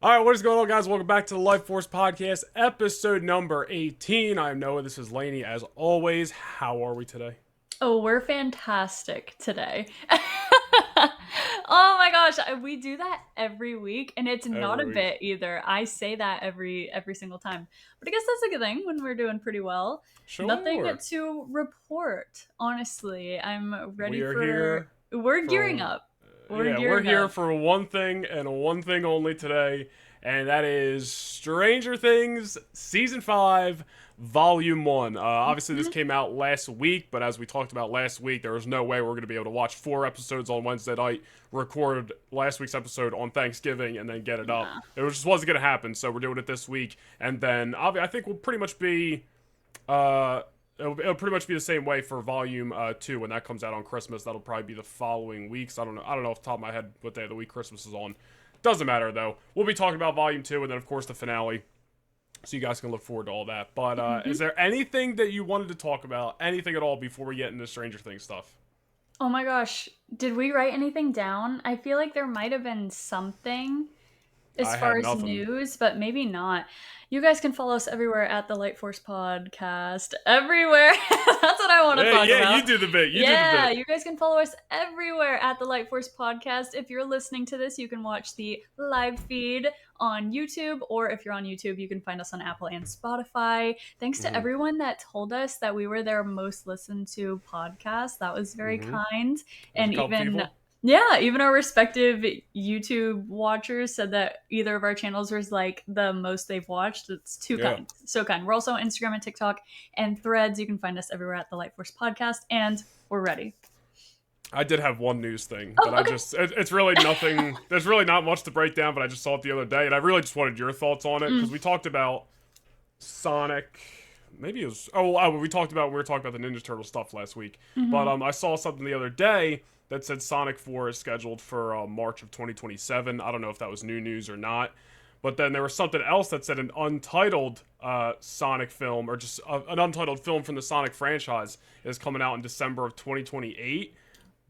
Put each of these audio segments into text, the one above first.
All right, what is going on, guys? Welcome back to the Lightforce podcast, episode number 18. I'm Noah. This is Laney, as always. How are we today? Oh, we're fantastic today. Oh my gosh, we do that every week, and it's not a Every week. bit either. I say that every single time, but I guess that's a good thing when we're doing pretty well. Nothing Sure. to report, honestly. I'm We ready are for. here We're gearing for, up. We're yeah, we're gearing here up. for one thing and one thing only today, and that is Stranger Things Season 5, Volume 1. Obviously, this Mhm. came out last week, but as we talked about last week, there was no way we're going to be able to watch 4 episodes on Wednesday night, record last week's episode on Thanksgiving, and then get it up. Nah. It just wasn't going to happen, so we're doing it this week, and then I think we'll pretty much be uh, it'll pretty much be the same way for Volume 2 when that comes out on Christmas. That'll probably be the following weeks. I don't know. I don't know off the top of my head what day of the week Christmas is on. Doesn't matter though. We'll be talking about Volume 2 and then of course the finale. So you guys can look forward to all that. But is Mhm. there anything that you wanted to talk about? Anything at all before we get into Stranger Things stuff? Oh my gosh, did we write anything down? I feel like there might have been something as I far had as nothing. news, but maybe not. You guys can follow us everywhere at the Lightforce Podcast. Everywhere. That's what I want to Hey, talk yeah, you about. do the bit. You do the Yeah, bit. you guys can follow us everywhere at the Lightforce Podcast. If you're listening to this, you can watch the live feed on YouTube, or if you're on YouTube, you can find us on Apple and Spotify. Thanks to Mhm. everyone that told us that we were their most listened to podcast. That was very Mhm. kind. There's a And couple even people. yeah, even our respective YouTube watchers said that either of our channels was like the most they've watched. It's too Yeah. kind. So kind. We're also on Instagram and TikTok and Threads. You can find us everywhere at the Lightforce Podcast, and we're ready. I did have one news thing that Oh, I okay. just, it's really nothing, there's really not much to break down, but I just saw it the other day, and I really just wanted your thoughts on it, because Mm. we talked about Sonic, maybe it was, we talked about, we were talking about the Ninja Turtle stuff last week, but Mm-hmm. I saw something the other day that said Sonic 4 is scheduled for March of 2027. I don't know if that was new news or not. But then there was something else that said an untitled Sonic film, or just an untitled film from the Sonic franchise, is coming out in December of 2028.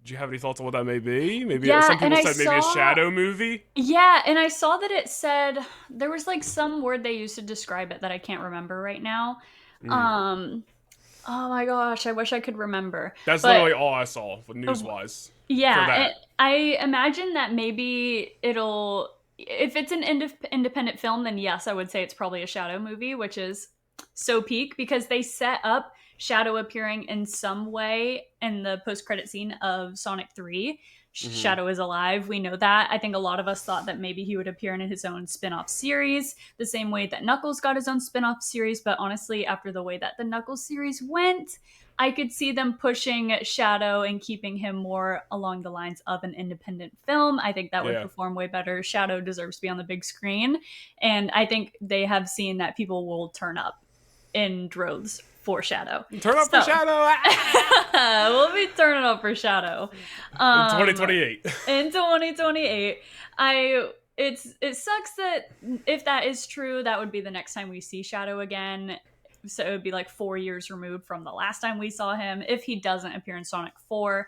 Do you have any thoughts on what that may be? Maybe Yeah, some and people I said maybe a saw Shadow movie. yeah, and I saw that it said there was like some word they used to describe it that I can't remember right now. Mm. Um oh my gosh, I wish I could remember. That's But literally all I saw uh, news wise for yeah, that. I imagine that maybe it'll if it's an independent film, then yes, I would say it's probably a Shadow movie, which is so peak because they set up Shadow appearing in some way in the post-credit scene of Sonic 3. Hmm. Shadow is alive. We know that. I think a lot of us thought that maybe he would appear in his own spin-off series, the same way that Knuckles got his own spin-off series, but honestly, after the way that the Knuckles series went, I could see them pushing Shadow and keeping him more along the lines of an independent film. I think that would Yeah. perform way better. Shadow deserves to be on the big screen. And I think they have seen that people will turn up in droves for Shadow. Turn up for So Shadow we'll be turning up for Shadow. in Um 2028. in 2028. It sucks that if that is true, that would be the next time we see Shadow again. So it would be like 4 years removed from the last time we saw him if he doesn't appear in Sonic 4.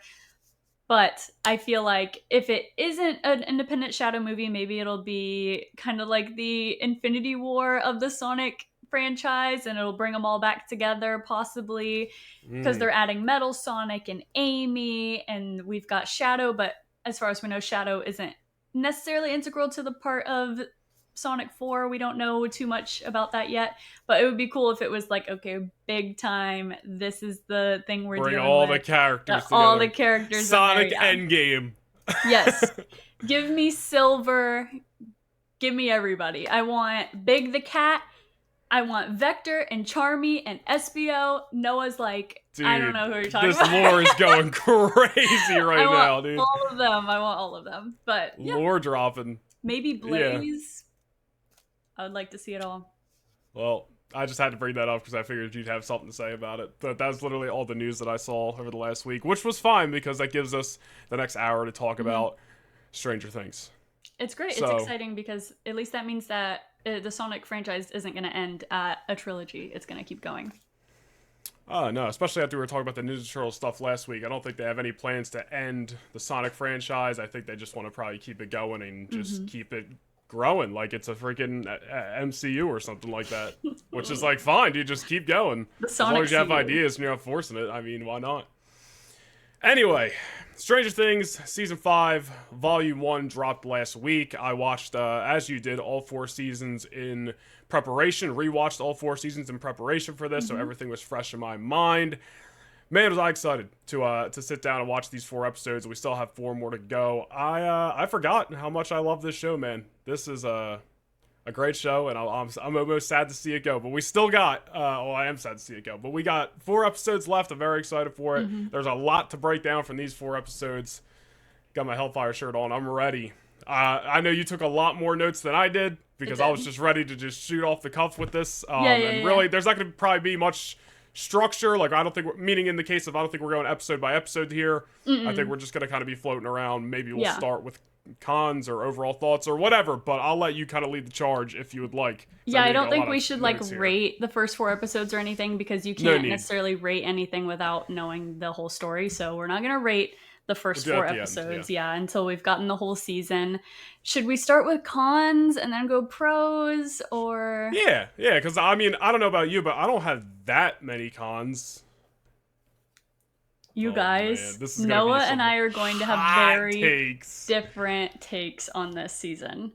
But I feel like if it isn't an independent Shadow movie, maybe it'll be kind of like the Infinity War of the Sonic franchise and it'll bring them all back together, possibly because Mm. they're adding Metal Sonic and Amy, and we've got Shadow, but as far as we know, Shadow isn't necessarily integral to the part of Sonic 4. We don't know too much about that yet, but it would be cool if it was like, okay, big time. This is the thing we're Bring dealing all the with. characters All the together. characters in there, Sonic yeah. Endgame. Yes. Give me Silver. Give me everybody. I want Big the Cat. I want Vector and Charmy and Espio. Noah's like, I don't Dude, know who you're talking this about. lore is going crazy I right want now, dude. all of them. I want all of them. But yeah, Lore dropping. maybe Yeah. Blaze. I would like to see it all. Well, I just had to bring that up because I figured you'd have something to say about it. But that's literally all the news that I saw over the last week, which was fine because that gives us the next hour to talk Mhm. about Stranger Things. It's great. It's So, exciting because at least that means that the Sonic franchise isn't going to end at a trilogy. It's going to keep going. no, especially after we were talking about the Ninja Turtle stuff last week. I don't think they have any plans to end the Sonic franchise. I think they just want to probably keep it going and just keep it growing like it's a freaking MCU or something like that. Which is like, fine, dude, just keep going. The As long Sonic as you have CU. ideas and you're not forcing it, I mean, why not? Anyway, Stranger Things Season 5, Volume 1 dropped last week. I watched, as you did, all 4 seasons in preparation, rewatched all 4 seasons in preparation for this, so everything was fresh in my mind. Man, was I excited to sit down and watch these 4 episodes. We still have 4 more to go. I forgot how much I love this show, man. This is a great show, and I'm almost sad to see it go. But we still got, I am sad to see it go. But we got 4 episodes left. I'm very excited for it. There's a lot to break down from these 4 episodes. Got my Hellfire shirt on. I'm ready. I know you took a lot more notes than I did because I was just ready to just shoot off the cuff with this. And really, there's not going to probably be much structure. Like, I don't think, meaning in the case of, I don't think we're going episode by episode here. I think we're just going to kind of be floating around. Maybe we'll start with cons or overall thoughts or whatever, but I'll let you kind of lead the charge if you would like. Yeah, I don't think we should like rate the first 4 episodes or anything because you can't necessarily rate anything without knowing the whole story. So we're not going to rate the first 4 episodes, until we've gotten the whole season. Should we start with cons and then go pros, or? Yeah, because I mean, I don't know about you, but I don't have that many cons. You guys, Noah and I are going to have very different takes on this season.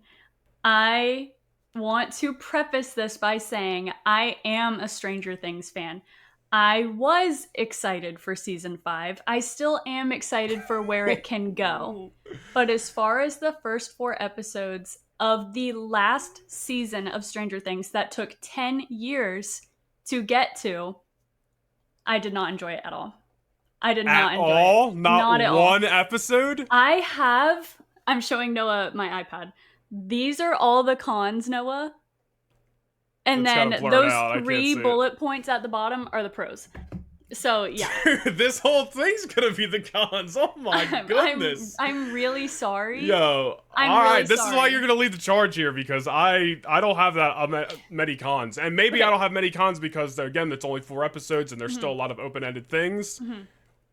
I want to preface this by saying I am a Stranger Things fan. I was excited for season 5. I still am excited for where it can go. But as far as the first 4 episodes of the last season of Stranger Things that took 10 years to get to, I did not enjoy it at all. I did not enjoy it. Not at one episode? I'm showing Noah my iPad. These are all the cons, Noah. And then those 3 bullet points at the bottom are the pros. So, yeah. This whole thing's gonna be the cons. Oh my goodness. I'm really sorry. Yo, alright, this is why you're gonna lead the charge here, because I don't have that many cons. And maybe I don't have many cons because, again, it's only 4 episodes and there's still a lot of open-ended things.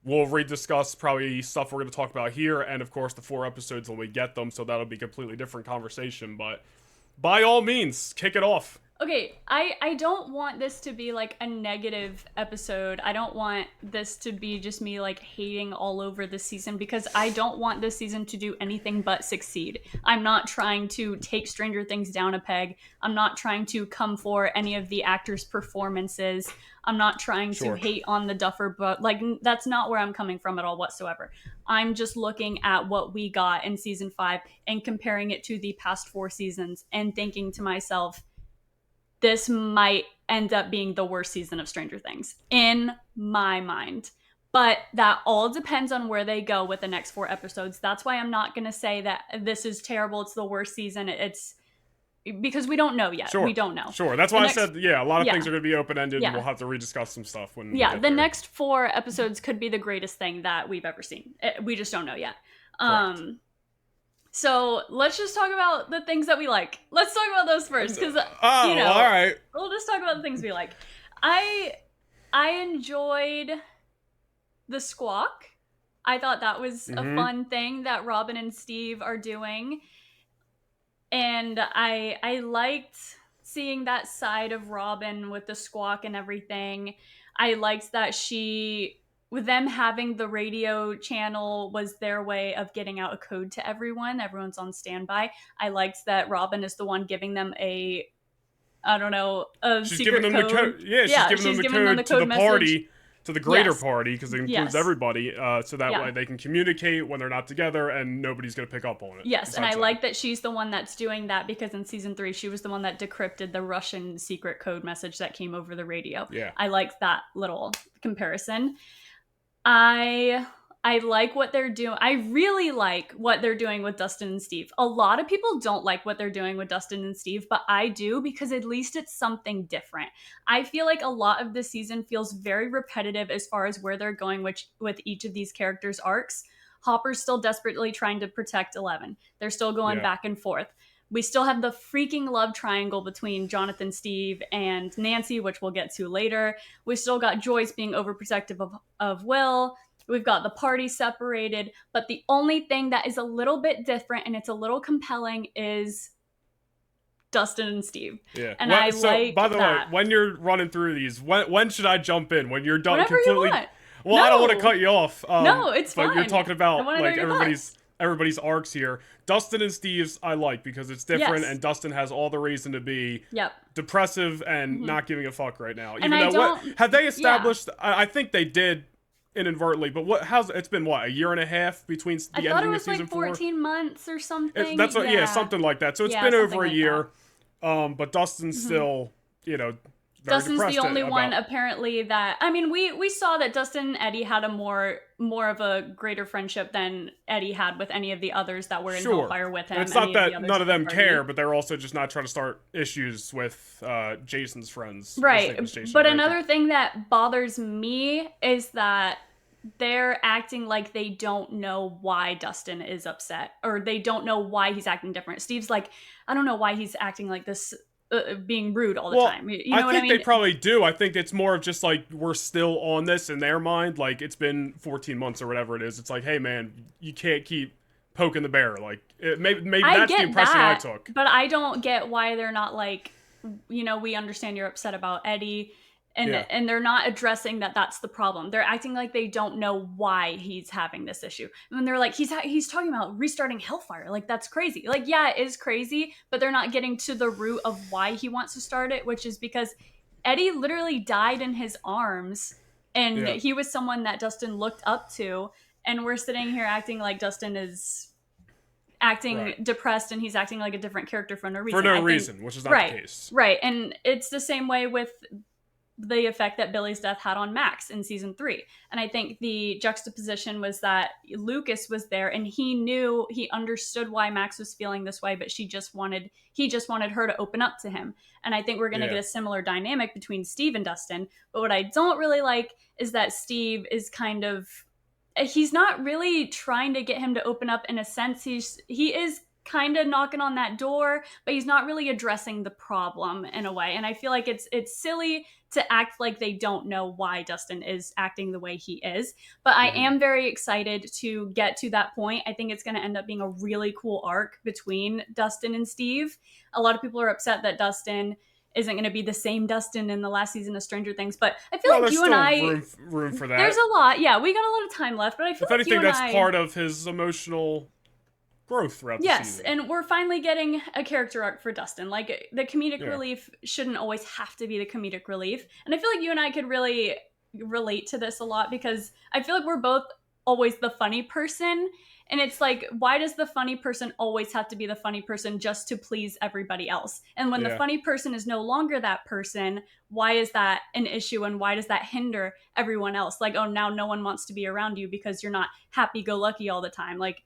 We'll rediscuss probably stuff we're gonna talk about here, and of course the 4 episodes when we get them, so that'll be a completely different conversation. But by all means, kick it off. Okay, I don't want this to be like a negative episode. I don't want this to be just me like hating all over the season, because I don't want this season to do anything but succeed. I'm not trying to take Stranger Things down a peg. I'm not trying to come for any of the actors' performances. I'm not trying to hate on the Duffer, but like that's not where I'm coming from at all whatsoever. I'm just looking at what we got in season 5 and comparing it to the past 4 seasons and thinking to myself, this might end up being the worst season of Stranger Things, in my mind. But that all depends on where they go with the next 4 episodes. That's why I'm not going to say that this is terrible, it's the worst season. It's because we don't know yet. We don't know. That's why I said, a lot of things are going to be open-ended, and we'll have to rediscuss some stuff when we get there. Next 4 episodes could be the greatest thing that we've ever seen. We just don't know yet. So let's just talk about the things that we like. Let's talk about those first, because all right. We'll just talk about the things we like. I enjoyed the squawk. I thought that was a fun thing that Robin and Steve are doing, and I liked seeing that side of Robin with the squawk and everything. I liked that with them having the radio channel was their way of getting out a code to everyone. Everyone's on standby. I liked that Robin is the one giving them a she's secret giving them code. The code. Yeah, she's giving them the code to the message. party, to the greater party, because it includes everybody, so that way they can communicate when they're not together and nobody's going to pick up on it. Yes, and I like that she's the one that's doing that, because in season 3, she was the one that decrypted the Russian secret code message that came over the radio. Yeah. I liked that little comparison. I like what they're doing. I really like what they're doing with Dustin and Steve. A lot of people don't like what they're doing with Dustin and Steve, but I do, because at least it's something different. I feel like a lot of this season feels very repetitive as far as where they're going with each of these characters' arcs. Hopper's still desperately trying to protect Eleven. They're still going back and forth. We still have the freaking love triangle between Jonathan, Steve, and Nancy, which we'll get to later. We still got Joyce being overprotective of Will. We've got the party separated. But the only thing that is a little bit different and it's a little compelling is Dustin and Steve. Yeah. And I So, like by the that. way, when you're running through these, when should I jump in? When you're done Whenever completely? you want. Well, No. I don't want to cut you off. No, it's but fine. you're talking I about wanna know like your everybody's arcs here. Dustin and Steve's I like because it's different, Yes. and Dustin has all the reason to be Yep. depressive and not giving a fuck right now. And Even I though don't- have they established? I think they did inadvertently, but it's been what, a year and a half between the I thought ending it of was season like 14 4? months or something. That's what, something like that. So it's Yeah, been something over a like year. But Dustin's still, very Dustin's depressed the only about- one apparently that, I mean, we saw that Dustin and Eddie had a more of a greater friendship than Eddie had with any of the others that were in Hellfire with him. And it's not any of the that others none of them in the care, party. but they're also just not trying to start issues with Jason's friends. His Right. name is Jason, But right? another thing that bothers me is that they're acting like they don't know why Dustin is upset, or they don't know why he's acting different. Steve's like, I don't know why he's acting like this, being rude all the time. You know what I mean? They probably do. I think it's more of just like we're still on this in their mind. Like it's been 14 months or whatever it is. It's like, hey man, you can't keep poking the bear. Like maybe that's the impression I took. But I don't get why they're not like, we understand you're upset about Eddie. And they're not addressing that that's the problem. They're acting like they don't know why he's having this issue. And they're like, he's talking about restarting Hellfire. Like, that's crazy. Like, yeah, it is crazy, but they're not getting to the root of why he wants to start it, which is because Eddie literally died in his arms, and he was someone that Dustin looked up to, and we're sitting here acting like Dustin is acting depressed and he's acting like a different character for no reason. Which is not the case. Right, and it's the same way with the effect that Billy's death had on Max in season 3. And I think the juxtaposition was that Lucas was there and he understood why Max was feeling this way, but he just wanted her to open up to him. And I think we're going to get a similar dynamic between Steve and Dustin. But what I don't really like is that Steve is he's not really trying to get him to open up. In a sense, he is kind of knocking on that door, but he's not really addressing the problem in a way. And I feel like it's silly to act like they don't know why Dustin is acting the way he is. But I am very excited to get to that point. I think it's going to end up being a really cool arc between Dustin and Steve. A lot of people are upset that Dustin isn't going to be the same Dustin in the last season of Stranger Things, but I feel like you and I room for that. There's a lot. Yeah, we got a lot of time left, but I feel if like anything, you and that's part of his emotional growth throughout the season. Yes, and we're finally getting a character arc for Dustin. Like, the comedic relief shouldn't always have to be the comedic relief. And I feel like you and I could really relate to this a lot, because I feel like we're both always the funny person. And it's like, why does the funny person always have to be the funny person just to please everybody else? And when the funny person is no longer that person, why is that an issue? And why does that hinder everyone else? Like, oh, now no one wants to be around you because you're not happy-go-lucky all the time. Like,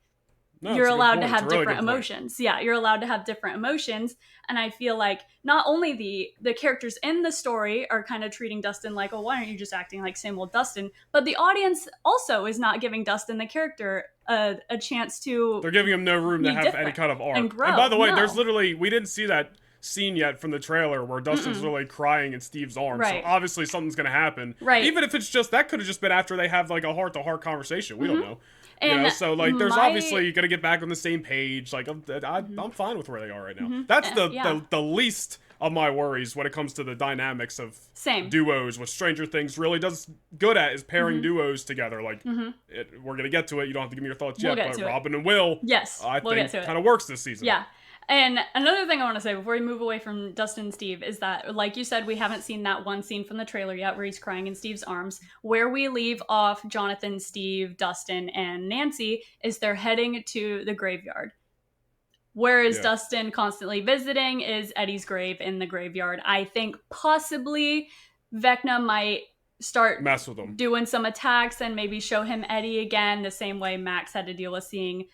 no, you're allowed to have really different emotions. Yeah, you're allowed to have different emotions. And I feel like not only the characters in the story are kind of treating Dustin like, oh, why aren't you just acting like same old Dustin? But the audience also is not giving Dustin, the character, a chance to. They're giving him no room to have any kind of arc. And grow. And by the way, there's literally, we didn't see that scene yet from the trailer where Dustin's literally crying in Steve's arms. Right. So obviously something's going to happen. Right. Even if it's just, that could have just been after they have like a heart-to-heart conversation. We don't know. And so like, there's obviously going to get back on the same page. Like, I'm fine with where they are right now. That's the least of my worries when it comes to the dynamics of duos. What Stranger Things really does good at is pairing duos together. Like, we're going to get to it. You don't have to give me your thoughts yet, but Robin and Will, I think, kind of works this season. Yeah. And another thing I want to say before we move away from Dustin and Steve is that, like you said, we haven't seen that one scene from the trailer yet where he's crying in Steve's arms. Where we leave off Jonathan, Steve, Dustin, and Nancy is they're heading to the graveyard. Whereas Dustin constantly visiting is Eddie's grave in the graveyard. I think possibly Vecna might start mess with him, doing some attacks, and maybe show him Eddie again, the same way Max had to deal with seeing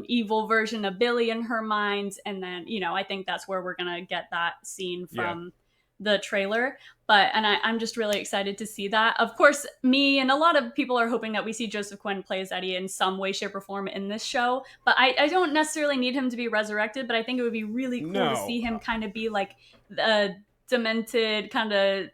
evil version of Billy in her mind. And then, I think that's where we're gonna get that scene from the trailer. And I'm just really excited to see that. Of course, me and a lot of people are hoping that we see Joseph Quinn play as Eddie in some way, shape, or form in this show. But I don't necessarily need him to be resurrected, but I think it would be really cool to see him kind of be like a demented, kind of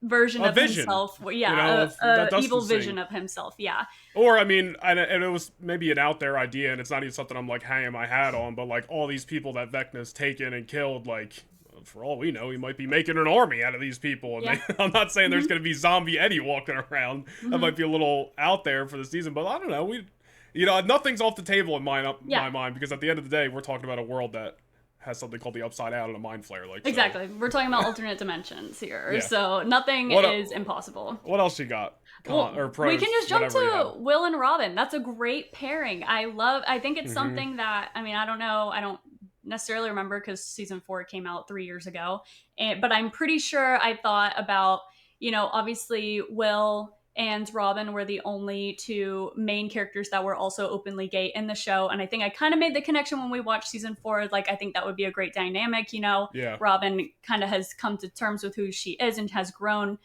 version a of vision, himself. you know, that A Dustin's evil seeing. vision of himself. Yeah. Or, I mean, and it was maybe an out there idea, and it's not even something I'm like hanging my hat on, but like all these people that Vecna's taken and killed, like, for all we know, he might be making an army out of these people. And Yeah. I'm not saying there's going to be zombie Eddie walking around. That might be a little out there for the season, but I don't know. Nothing's off the table in my mind, because at the end of the day, we're talking about a world that has something called the Upside Down and a Mind Flayer. Like, Exactly. So. We're talking about alternate dimensions here, Yeah. so nothing is impossible. What else you got? Well, we can just jump to Will and Robin. That's a great pairing. I think it's something that, I mean, I don't know. I don't necessarily remember because season 4 came out 3 years ago. But I'm pretty sure I thought about, obviously Will and Robin were the only 2 main characters that were also openly gay in the show. And I think I kind of made the connection when we watched season 4. Like, I think that would be a great dynamic, Yeah. Robin kind of has come to terms with who she is and has grown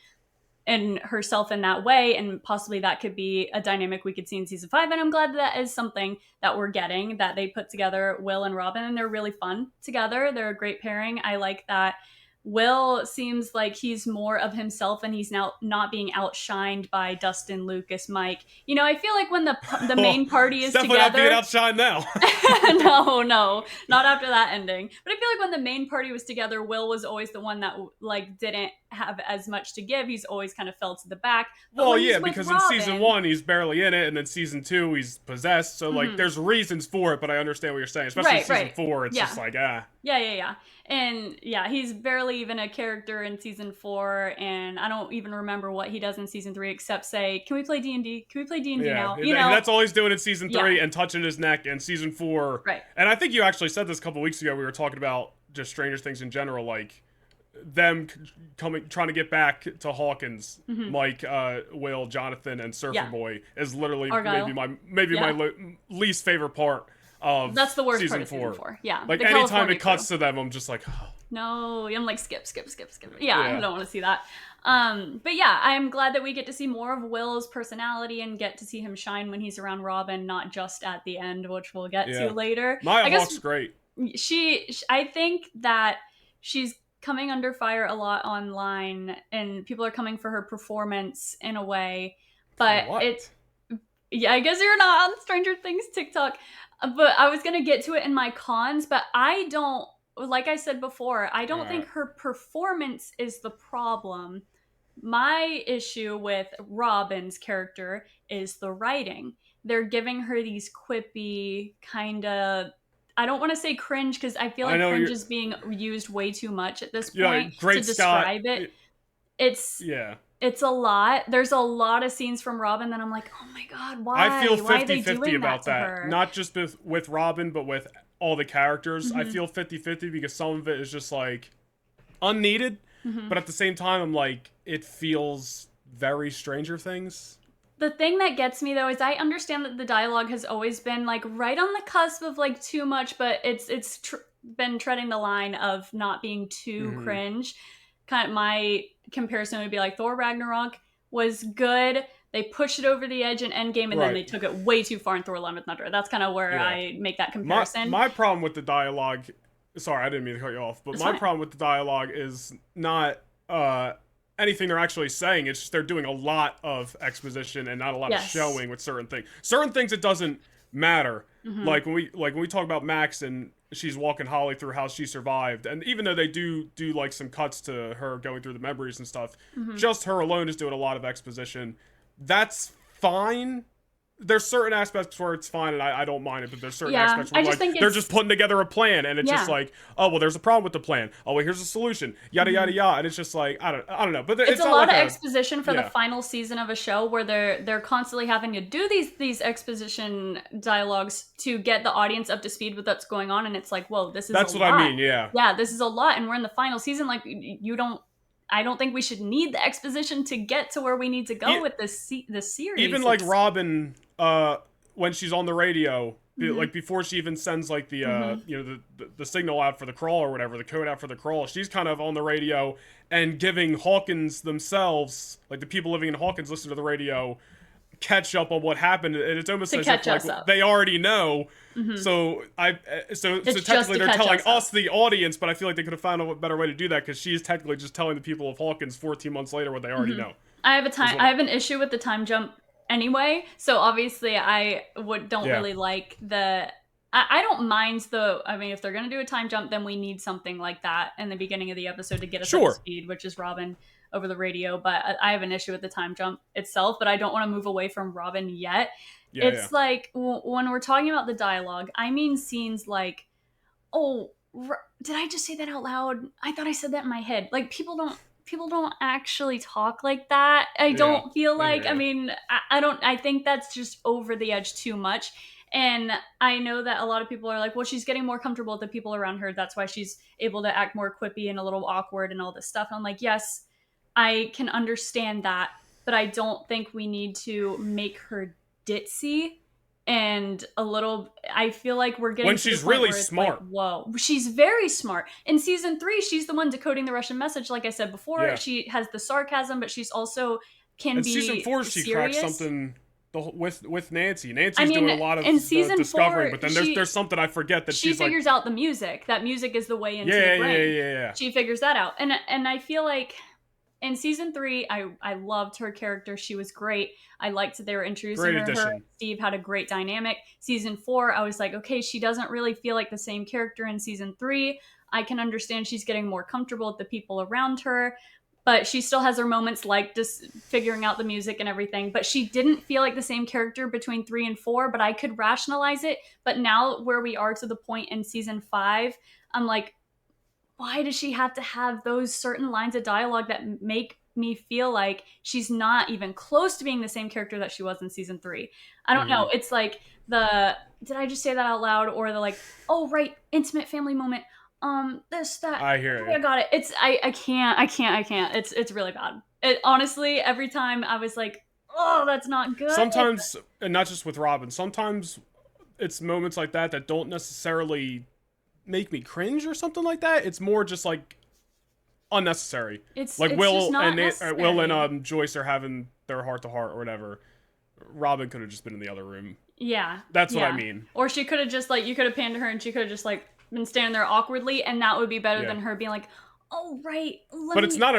in herself in that way, and possibly that could be a dynamic we could see in season 5. And I'm glad that is something that we're getting, that they put together Will and Robin, and they're really fun together. They're a great pairing. I like that Will seems like he's more of himself, and he's now not being outshined by Dustin, Lucas, Mike. I feel like when the main party is definitely together, not being outshined now. no, not after that ending. But I feel like when the main party was together, Will was always the one that like didn't have as much to give. He's always kind of fell to the back. But Well, yeah, because in season 1 he's barely in it, and then season 2 he's possessed. So like, there's reasons for it, but I understand what you're saying. Especially season 4, it's just like Yeah. And yeah, he's barely even a character in season 4, and I don't even remember what he does in season 3 except say, "Can we play D&D? Can we play D&D now?" That's all he's doing in season 3 and touching his neck in season 4. Right. And I think you actually said this a couple weeks ago. We were talking about just Stranger Things in general, like them trying to get back to Hawkins. Mike, Will, Jonathan, and Surfer Boy is literally Argyle. maybe my least favorite part of that's the worst season part of 4. season 4. Yeah. Like anytime it cuts to them, I'm just like, oh. No, I'm like skip. Yeah, I don't want to see that. But yeah, I'm glad that we get to see more of Will's personality and get to see him shine when he's around Robin, not just at the end, which we'll get to later. Maya Hawke's great. I think that she's coming under fire a lot online, and people are coming for her performance in a way. But I guess you're not on Stranger Things TikTok. But I was gonna get to it in my cons, but I don't. Like I said before, I don't think her performance is the problem. My issue with Robin's character is the writing. They're giving her these quippy kind of, I don't want to say cringe, because I feel like cringe is being used way too much at this point to describe it. It's a lot. There's a lot of scenes from Robin that I'm like, oh my god, why? I feel 50-50 about that. Not just with Robin, but with all the characters. I feel 50-50 because some of it is just like unneeded, but at the same time I'm like, it feels very Stranger Things. The thing that gets me though is I understand that the dialogue has always been like right on the cusp of like too much, but it's been treading the line of not being too cringe. Kind of my comparison would be like Thor Ragnarok was good. They pushed it over the edge in Endgame, and then they took it way too far in Thor: Love and Thunder. That's kind of where I make that comparison. My problem with the dialogue, sorry, I didn't mean to cut you off, but my problem with the dialogue is not anything they're actually saying. It's just they're doing a lot of exposition and not a lot of showing with certain things. Certain things it doesn't matter. Like when we talk about Max and she's walking Holly through how she survived, and even though they do like some cuts to her going through the memories and stuff, just her alone is doing a lot of exposition. That's fine. There's certain aspects where it's fine, and I don't mind it, but there's certain aspects where they're just putting together a plan, and it's just like, oh, well, there's a problem with the plan. Oh, well, here's a solution. Yada, yada, yada. And it's just like, I don't know. But it's a lot of exposition for the final season of a show where they're constantly having to do these exposition dialogues to get the audience up to speed with what's going on, and it's like, whoa, this is That's a what lot. I mean, yeah. Yeah, this is a lot, and we're in the final season. Like, I don't think we should need the exposition to get to where we need to go with this series. Even like Robin, when she's on the radio, like before she even sends like the the signal out for the crawl or whatever, the code out for the crawl, she's kind of on the radio and giving Hawkins themselves, like the people living in Hawkins, listen to the radio, catch up on what happened, and it's almost To as if catch us like up. they already know. Mm-hmm. So so It's just technically to they're catch telling us up. us, the audience, but I feel like they could have found a better way to do that, because she's technically just telling the people of Hawkins 14 months later what they already know. I have an issue with the time jump anyway. So obviously, don't Yeah. really like the. I don't mind the. I mean, if they're gonna do a time jump, then we need something like that in the beginning of the episode to get us up to Sure. speed, which is Robin over the radio. But I have an issue with the time jump itself. But I don't want to move away from Robin yet. Yeah, It's like when we're talking about the dialogue, I mean scenes like, oh, did I just say that out loud? I thought I said that in my head. Like people don't actually talk like that. I yeah. don't feel I like. hear I ya. mean, I don't. I think that's just over the edge too much. And I know that a lot of people are like, well, she's getting more comfortable with the people around her. That's why she's able to act more quippy and a little awkward and all this stuff. And I'm like, yes, I can understand that, but I don't think we need to make her ditzy and a little. I feel like we're getting When to she's the point really where it's smart. like, whoa, she's very smart. In season 3, she's the one decoding the Russian message. Like I said before, Yeah. she has the sarcasm, but she's also can In be season 4, she serious. cracked something with Nancy. Nancy's I mean, doing a lot of in season discovering, 4, but then there's something I forget that she she's like. figures out the music. That music is the way into the brain. Yeah. She figures that out, and I feel like in season 3, I loved her character. She was great. I liked that they were introducing Great her. addition. Her and Steve had a great dynamic. Season 4, I was like, okay, she doesn't really feel like the same character in season 3. I can understand she's getting more comfortable with the people around her, but she still has her moments like just figuring out the music and everything. But she didn't feel like the same character between 3 and 4, but I could rationalize it. But now where we are to the point in season 5, I'm like, why does she have to have those certain lines of dialogue that make me feel like she's not even close to being the same character that she was in season 3? I don't know. It's like did I just say that out loud, or the like, oh right, intimate family moment. This, that. I hear Okay, I got it. It's I can't. It's really bad. It honestly, every time I was like, oh, that's not good. Sometimes, and not just with Robin, sometimes it's moments like that that don't necessarily make me cringe or something like that. It's more just like unnecessary. It's like just Will not and necessary. Will and Joyce are having their heart to heart or whatever. Robin could have just been in the other room. Yeah. That's what yeah. I mean. Or she could have just like, you could have panned to her and she could have just like been standing there awkwardly, and that would be better Yeah. than her being like, oh right, But it's not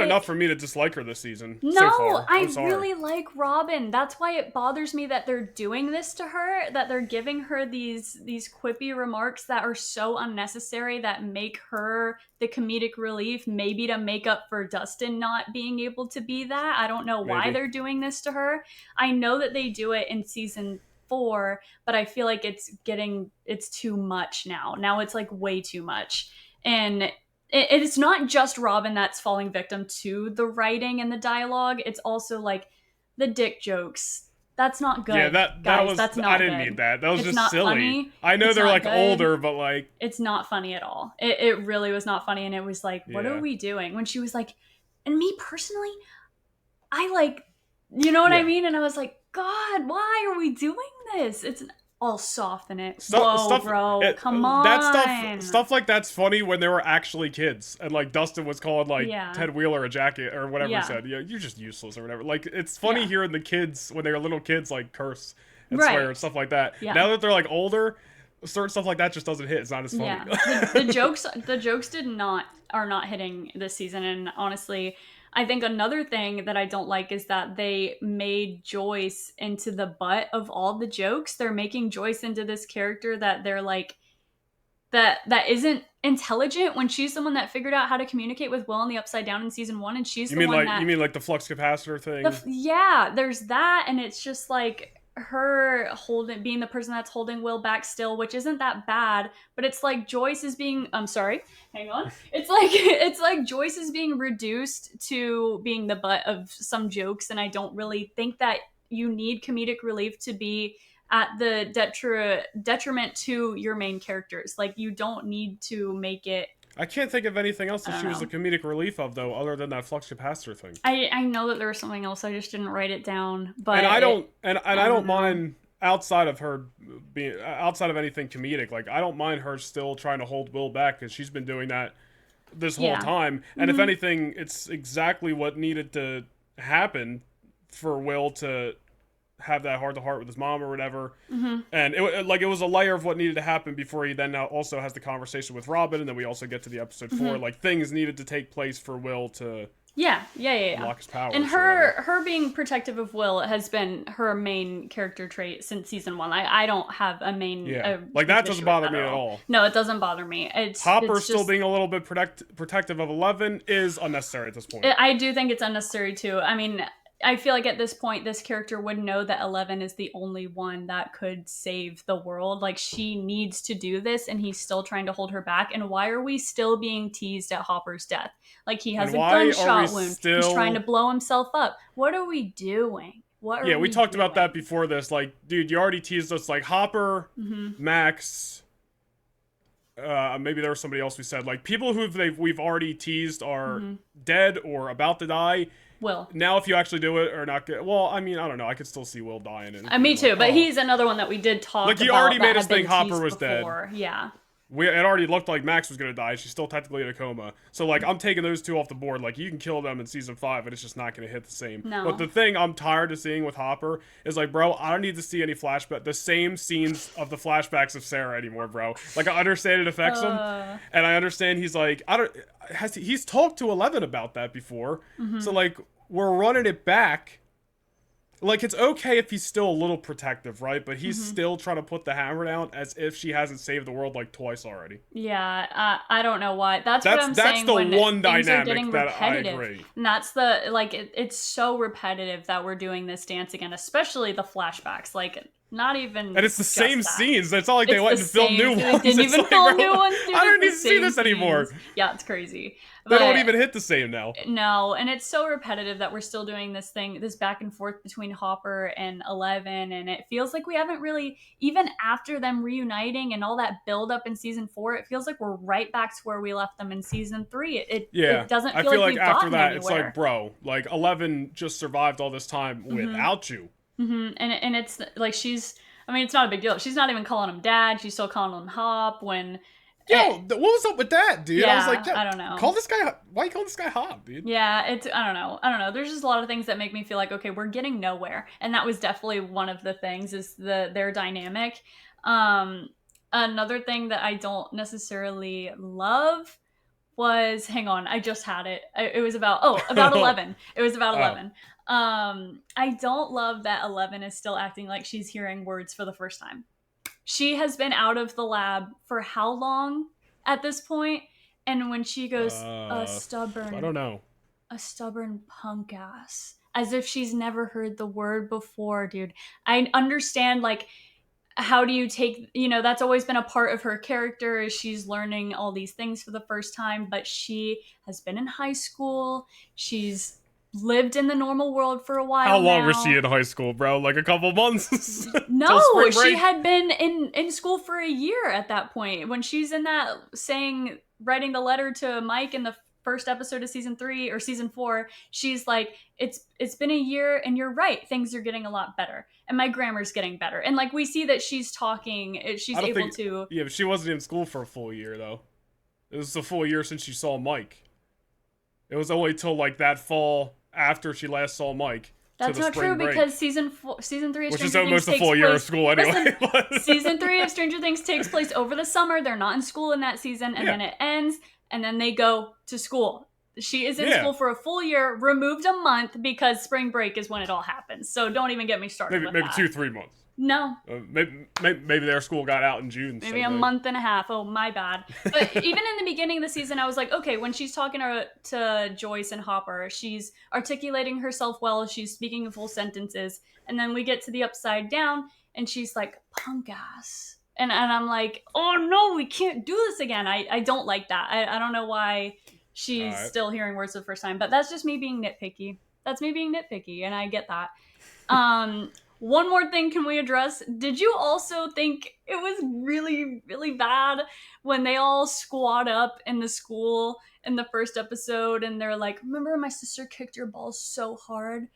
enough for me to dislike her this season. No, so far. I I'm sorry. really like Robin. That's why it bothers me that they're doing this to her, that they're giving her these quippy remarks that are so unnecessary, that make her the comedic relief, maybe to make up for Dustin not being able to be that. I don't know why Maybe. they're doing this to her. I know that they do it in season 4, but I feel like it's too much now. Now it's like way too much. And it's not just Robin that's falling victim to the writing and the dialogue. It's also like the dick jokes. That's not good. Yeah, that guys. was. That's not I didn't good. need that. That was It's just not silly. funny. I know It's they're not like good. older, but like It's not funny at all. It really was not funny, and it was like, what Yeah. are we doing? When she was like, and me personally, I like, you know what I Yeah. mean? And I was like, God, why are we doing this? It's all soften it. Whoa, bro, come on. That stuff like that's funny when they were actually kids, and like Dustin was calling like Yeah. Ted Wheeler a jacket or whatever Yeah. he said. Yeah, you're just useless or whatever. Like it's funny Yeah. hearing the kids when they were little kids like curse and Right. swear and stuff like that. Yeah. Now that they're like older, certain stuff like that just doesn't hit. It's not as funny. Yeah, the jokes are not hitting this season, and honestly, I think another thing that I don't like is that they made Joyce into the butt of all the jokes. They're making Joyce into this character that they're like that isn't intelligent, when she's the one that figured out how to communicate with Will in the Upside Down in season 1, and she's you the mean one like that you mean like the flux capacitor thing? yeah, there's that, and it's just like her being the person that's holding Will back still, which isn't that bad, but it's like Joyce is being hang on. It's like Joyce is being reduced to being the butt of some jokes, and I don't really think that you need comedic relief to be at the detriment to your main characters. Like, you don't need to make it. I can't think of anything else that I she don't was the know. comedic relief of, though, other than that flux capacitor thing. I know that there was something else, I just didn't write it down, but And I don't know. mind outside of her being outside of anything comedic. Like I don't mind her still trying to hold Will back, because she's been doing that this whole Yeah. time. And if anything, it's exactly what needed to happen for Will to have that heart to heart with his mom or whatever. And it was a layer of what needed to happen before he then now also has the conversation with Robin, and then we also get to the episode 4. Like, things needed to take place for Will to unlock his powers. And her being protective of Will has been her main character trait since season 1. I don't have a main like that doesn't bother me at all. No, it doesn't bother me. Hopper it's still just, being a little bit protective of 11 is unnecessary at this point. I do think it's unnecessary too. I mean, I feel like at this point, this character would know that 11 is the only one that could save the world. Like, she needs to do this, and he's still trying to hold her back. And why are we still being teased at Hopper's death? Like, he has a gunshot wound. He's trying to blow himself up. What are we doing? We talked about that before this. Like, dude, you already teased us. Like, Hopper, Max, maybe there was somebody else we said. Like, people who we've already teased are dead or about to die. Will. Now, if you actually do it or not, well, I mean, I don't know. I could still see Will dying. Me too, but he's another one that we did talk about. Like, you already made us think Hopper was before. dead. Yeah. It already looked like Max was going to die. She's still technically in a coma. So, like, I'm taking those two off the board. Like, you can kill them in season 5, but it's just not going to hit the same. No. But the thing I'm tired of seeing with Hopper is, like, bro, I don't need to see any the same scenes of the flashbacks of Sarah anymore, bro. Like, I understand it affects him. And I understand he's like, he's talked to 11 about that before. So, like, we're running it back. Like, it's okay if he's still a little protective, right? But he's still trying to put the hammer down as if she hasn't saved the world, like, twice already. Yeah, I don't know why. That's what I'm saying. That's the one things are dynamic getting that repetitive. I agree. And that's it's so repetitive that we're doing this dance again, especially the flashbacks. Like, not even. And it's the same that. scenes. It's not like they went and filmed new ones. They didn't even film new ones. I don't need to see this anymore. Yeah, it's crazy. They don't even hit the same now. No, and it's so repetitive that we're still doing this back and forth between Hopper and 11, and it feels like we haven't really, even after them reuniting and all that build up in season 4, it feels like we're right back to where we left them in season 3. It doesn't feel like we've after gotten that, anywhere. it's like, bro, like 11 just survived all this time without you. And it's like it's not a big deal. She's not even calling him dad. She's still calling him Hop when. Yo, what was up with that, dude? Yeah, I was like, I don't know. Why you call this guy Hop, dude? Yeah, I don't know. There's just a lot of things that make me feel like, okay, we're getting nowhere. And that was definitely one of the things, is their dynamic. Another thing that I don't necessarily love was, hang on, I just had it. It was about 11. It was about 11. I don't love that 11 is still acting like she's hearing words for the first time. She has been out of the lab for how long at this point? And when she goes, a stubborn punk ass, as if she's never heard the word before, dude. I understand, like, how do you take, that's always been a part of her character, is she's learning all these things for the first time, but she has been in high school. She's lived in the normal world for a while. How long was she in high school, bro? Like a couple months? No, she had been in school for a year at that point. When she's in that writing the letter to Mike in the first episode of season 3 or season 4, she's like, it's been a year, and you're right, things are getting a lot better, and my grammar's getting better. And like, we see that she's talking, she's able to. Yeah, but she wasn't in school for a full year though. It was a full year since she saw Mike. It was only till like that fall after she last saw Mike. That's not true, because season 3 of Stranger Things, which is almost a full year of school anyway. Listen, season 3 of Stranger Things takes place over the summer. They're not in school in that season, and then it ends, and then they go to school. She is in school for a full year, removed a month because spring break is when it all happens. So don't even get me started. Maybe 2-3 months. No. Maybe their school got out in June. Maybe a month and a half. Oh, my bad. But even in the beginning of the season, I was like, okay, when she's talking to Joyce and Hopper, she's articulating herself well. She's speaking in full sentences. And then we get to the upside down, and she's like, punk ass. And I'm like, oh, no, we can't do this again. I don't like that. I don't know why she's still hearing words for the first time. But that's just me being nitpicky. And I get that. One more thing can we address? Did you also think it was really, really bad when they all squat up in the school in the first episode, and they're like, remember my sister kicked your balls so hard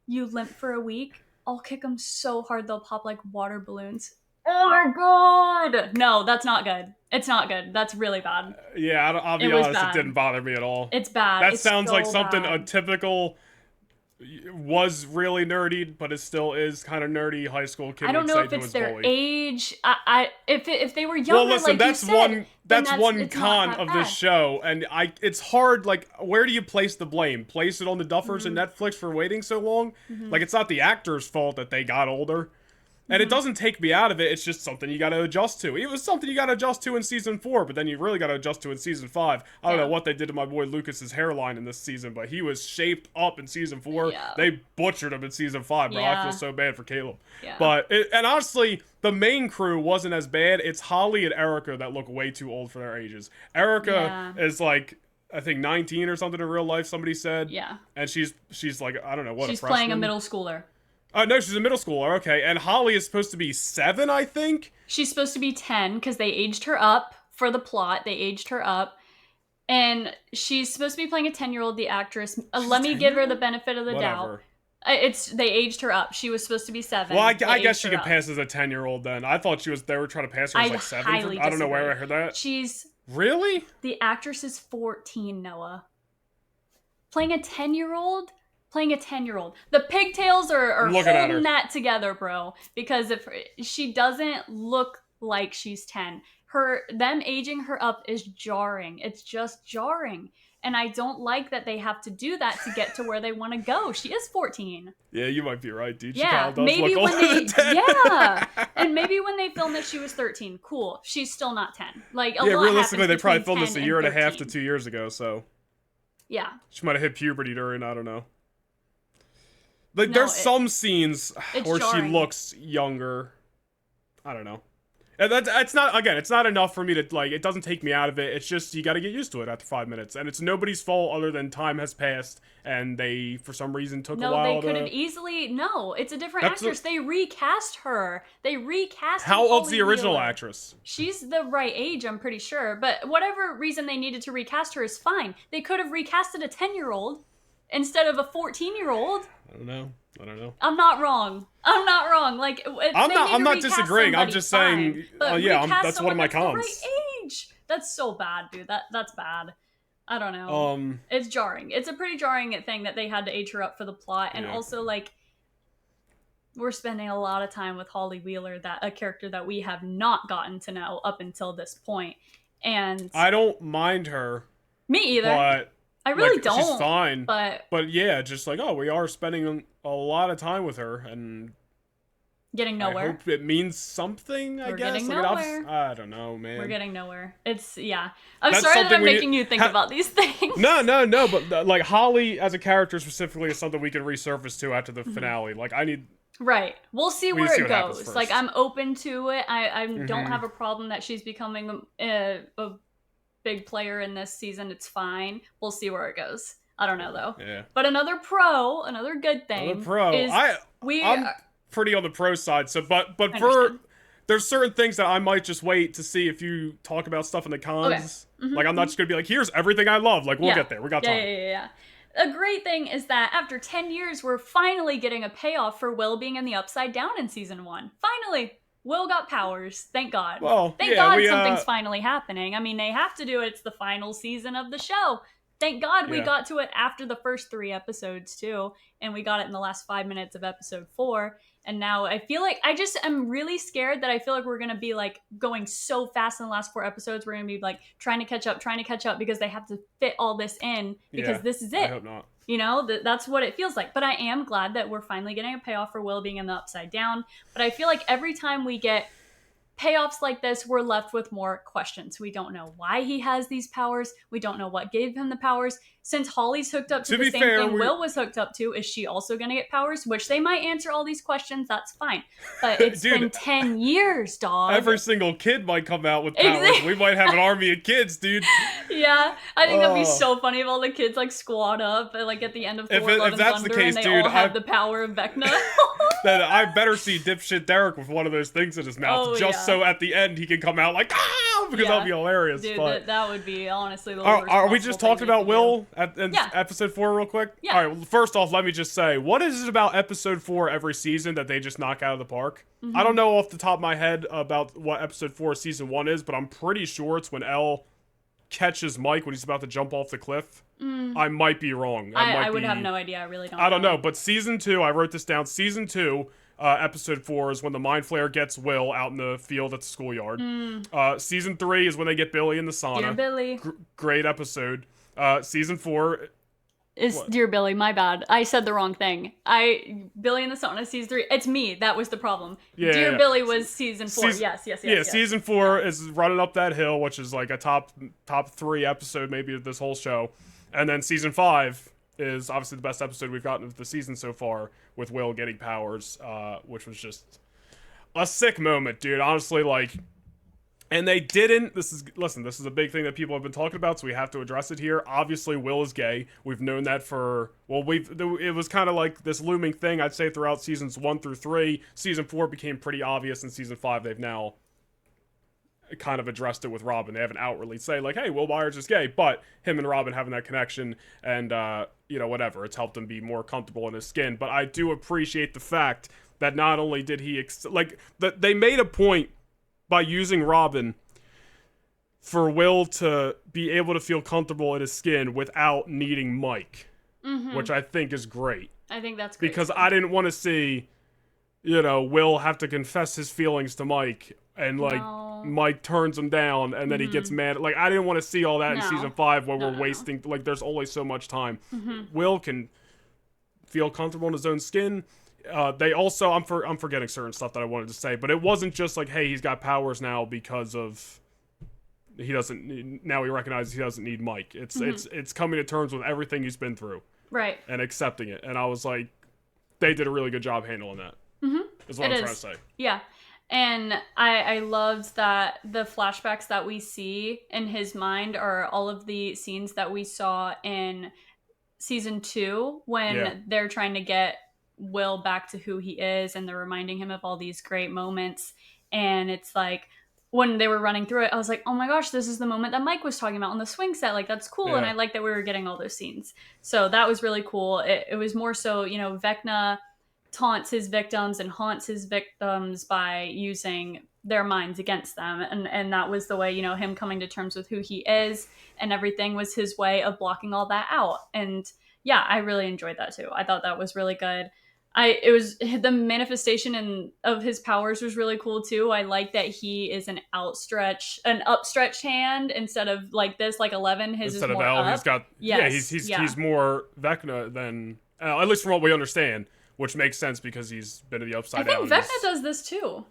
you limp for a week? I'll kick them so hard they'll pop like water balloons. Oh my god! No, that's not good. It's not good. That's really bad. Yeah, I'll be honest, it didn't bother me at all. It's bad. That sounds like something a typical was really nerdy, but it still is kind of nerdy. High school kid. I don't would know say if to it's his their bully. age. If they were younger, Well, listen, like that's you said, one then that's one it's not con that of bad. this show, and it's hard. Like, where do you place the blame? Place it on the Duffers and Netflix for waiting so long? Like, it's not the actors' fault that they got older. And it doesn't take me out of it. It's just something you got to adjust to. It was something you got to adjust to in season 4, but then you really got to adjust to in season 5. I don't know what they did to my boy Lucas's hairline in this season, but he was shaped up in season 4. Yeah. They butchered him in season 5, bro. I Yeah. feel so bad for Caleb. Yeah. But and honestly, the main crew wasn't as bad. It's Holly and Erica that look way too old for their ages. Erica is like, I think 19 or something in real life. Somebody said. Yeah. And she's like, I don't know what. She's a playing a freshman? middle schooler. No, she's a middle schooler. Okay, and Holly is supposed to be 7, I think. She's supposed to be 10 because they aged her up for the plot. They aged her up. And she's supposed to be playing a 10-year-old, the actress. Let me give her the benefit of the doubt. They aged her up. She was supposed to be 7. Well, I guess she aged her could up. pass as a 10-year-old then. I thought they were trying to pass her as like 7. highly I don't know where I disagree. heard that. She's Really? the actress is 14, Noah. Playing a 10-year-old? Playing a 10-year-old. The pigtails are holding that together, bro. Because if she doesn't look like she's 10. Them aging her up is jarring. It's just jarring. And I don't like that they have to do that to get to where they want to go. She is 14. Yeah, you might be right, dude. She Yeah, does maybe look when older they than 10. yeah, and maybe when they filmed it, she was 13. Cool. She's still not 10. Like a lot realistically, they happens probably between filmed this 10 a year and a half to 13. 2 years ago, so Yeah. she might have hit puberty during. I don't know. Like, No, there's some scenes where jarring. she looks younger. I don't know. And it's not enough for me to, like, it doesn't take me out of it. It's just, you gotta get used to it after 5 minutes. And it's nobody's fault other than time has passed, and they, for some reason, took a while No, they could have easily. No, it's a different actress. They recast her. They recast How old's the Holly original Wheeler. actress? She's the right age, I'm pretty sure. But whatever reason they needed to recast her is fine. They could have recasted a 10-year-old instead of a 14-year-old. I don't know. I'm not wrong. Like, I'm not disagreeing. I'm just saying. That's one of my cons. The right age. That's so bad, dude. That's bad. I don't know. It's jarring. It's a pretty jarring thing that they had to age her up for the plot, and also like we're spending a lot of time with Holly Wheeler, a character that we have not gotten to know up until this point, and I don't mind her. Me either. But I really don't. She's fine. But yeah, just like, we are spending a lot of time with her and getting nowhere. I hope it means something, I guess. Getting nowhere. I don't know, man. We're getting nowhere. I'm sorry that I'm making you think about these things. No, but like Holly as a character specifically is something we can resurface to after the finale. Like, I need... Right. We'll see where it goes. Like, I'm open to it. I don't have a problem that she's becoming a big player in this season. It's fine. We'll see where it goes. I don't know though. Yeah. But another good thing. Is I'm pretty on the pro side. So, but there's certain things that I might just wait to see if you talk about stuff in the cons. Okay. Like, I'm not just gonna be like, here's everything I love. Like, we'll get there. We got time. Yeah. A great thing is that after 10 years, we're finally getting a payoff for Will being in the Upside Down in season 1. Finally. Will got powers. Thank God. Well, Thank God something's finally happening. I mean, they have to do it. It's the final season of the show. Thank God we got to it after the first 3 episodes, too. And we got it in the last 5 minutes of episode 4. And now I feel like I just am really scared that I feel like we're going to be like going so fast in the last 4 episodes. We're going to be like trying to catch up because they have to fit all this in because this is it. I hope not. You know, that's what it feels like. But I am glad that we're finally getting a payoff for Will being in the Upside Down. But I feel like every time we get payoffs like this, we're left with more questions. We don't know why he has these powers. We don't know what gave him the powers. Since Holly's hooked up to the same thing Will was hooked up to, is she also going to get powers? Which they might answer all these questions. That's fine. But it's been 10 years, dog. Every single kid might come out with powers. We might have an army of kids, dude. Yeah, I think that'd be so funny if all the kids like squad up and like at the end of Thor: Love and Thunder, and they all have the power of Vecna. Then I better see dipshit Derek with one of those things in his mouth, so at the end he can come out like because that'd be hilarious. Dude, but that would be honestly. Are we just talking about Will in episode 4 real quick? Yeah. All right. Well, first off, let me just say, what is it about episode 4 every season that they just knock out of the park? I don't know off the top of my head about what episode 4 season 1 is, but I'm pretty sure it's when Elle catches Mike when he's about to jump off the cliff. I might be wrong. I would have no idea. I really don't. I don't know. But season 2, I wrote this down. Season 2, episode 4 is when the Mind Flayer gets Will out in the field at the schoolyard. Season 3 is when they get Billy in the sauna. Dear Billy. Great episode. Season 4 is Dear Billy. My bad. I said the wrong thing. Billy in the sauna, season 3. It's me. That was the problem. Dear Billy was season 4. Yes. Yeah, season 4 is running up that hill, which is like a top 3 episode maybe of this whole show. And then season 5 is obviously the best episode we've gotten of the season so far, with Will getting powers, which was just a sick moment, dude. Honestly, like, and they didn't. This is a big thing that people have been talking about, so we have to address it here. Obviously, Will is gay. We've known that it was kind of like this looming thing, I'd say, throughout seasons 1 through 3. Season 4 became pretty obvious, and season 5 they've now kind of addressed it with Robin. They haven't outwardly say like, hey, Will Byers is gay, but him and Robin having that connection, and whatever, it's helped him be more comfortable in his skin. But I do appreciate the fact that not only did he they made a point by using Robin for Will to be able to feel comfortable in his skin without needing Mike, which I think is great. I think that's great. Because I didn't want to see, Will have to confess his feelings to Mike, and Mike turns him down, and then he gets mad. Like, I didn't want to see all that in season 5 where we're wasting, like, there's only so much time. Will can feel comfortable in his own skin. They also, I'm forgetting certain stuff that I wanted to say, but it wasn't just like, hey, he's got powers now because of he recognizes he doesn't need Mike. It's coming to terms with everything he's been through, right, and accepting it. And I was like, they did a really good job handling that. Is what I'm trying to say. Yeah. And I loved that the flashbacks that we see in his mind are all of the scenes that we saw in season 2 when they're trying to get Will back to who he is, and they're reminding him of all these great moments. And it's like, when they were running through it, I was like, oh my gosh, this is the moment that Mike was talking about on the swing set. Like, that's cool. And I like that we were getting all those scenes. So that was really cool. It was more so, Vecna taunts his victims and haunts his victims by using their minds against them, and that was the way, him coming to terms with who he is and everything was his way of blocking all that out. And yeah, I really enjoyed that too. I thought that was really good. It was the manifestation of his powers was really cool too. I like that he is an upstretched hand instead of like this, like 11. His instead is more of L, up. he's got he's more Vecna than at least from what we understand. Which makes sense because he's been to the upside down. I think Vecna does this too.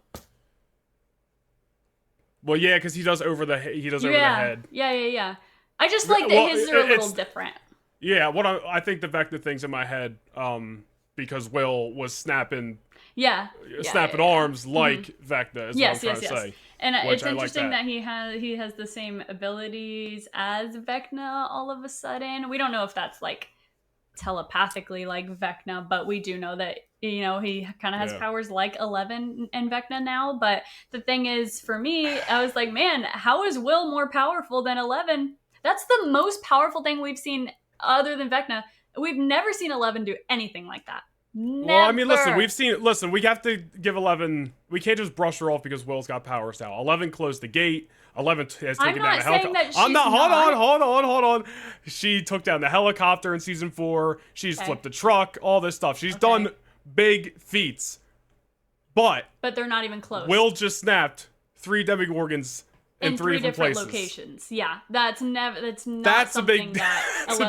Well, yeah, because he does over the head. Yeah. I just like that his are a little different. Yeah, I think the Vecna thing's in my head, because Will was snapping arms like Vecna. Is what I'm trying to say. And it's interesting that he has the same abilities as Vecna all of a sudden. We don't know if that's like telepathically like Vecna, but we do know that he kind of has powers like 11 and Vecna now. But the thing is, for me, I was like, man, how is Will more powerful than 11? That's the most powerful thing we've seen other than Vecna. We've never seen 11 do anything like that. Never. Well, I mean, we have to give 11, we can't just brush her off because Will's got powers now. 11 closed the gate. 11 has taken down the helicopter. Hold on. She took down the helicopter in season 4. She's flipped the truck, all this stuff. She's done big feats. But they're not even close. Will just snapped 3 Demogorgons in 3 different locations. Yeah, that's something that 11 has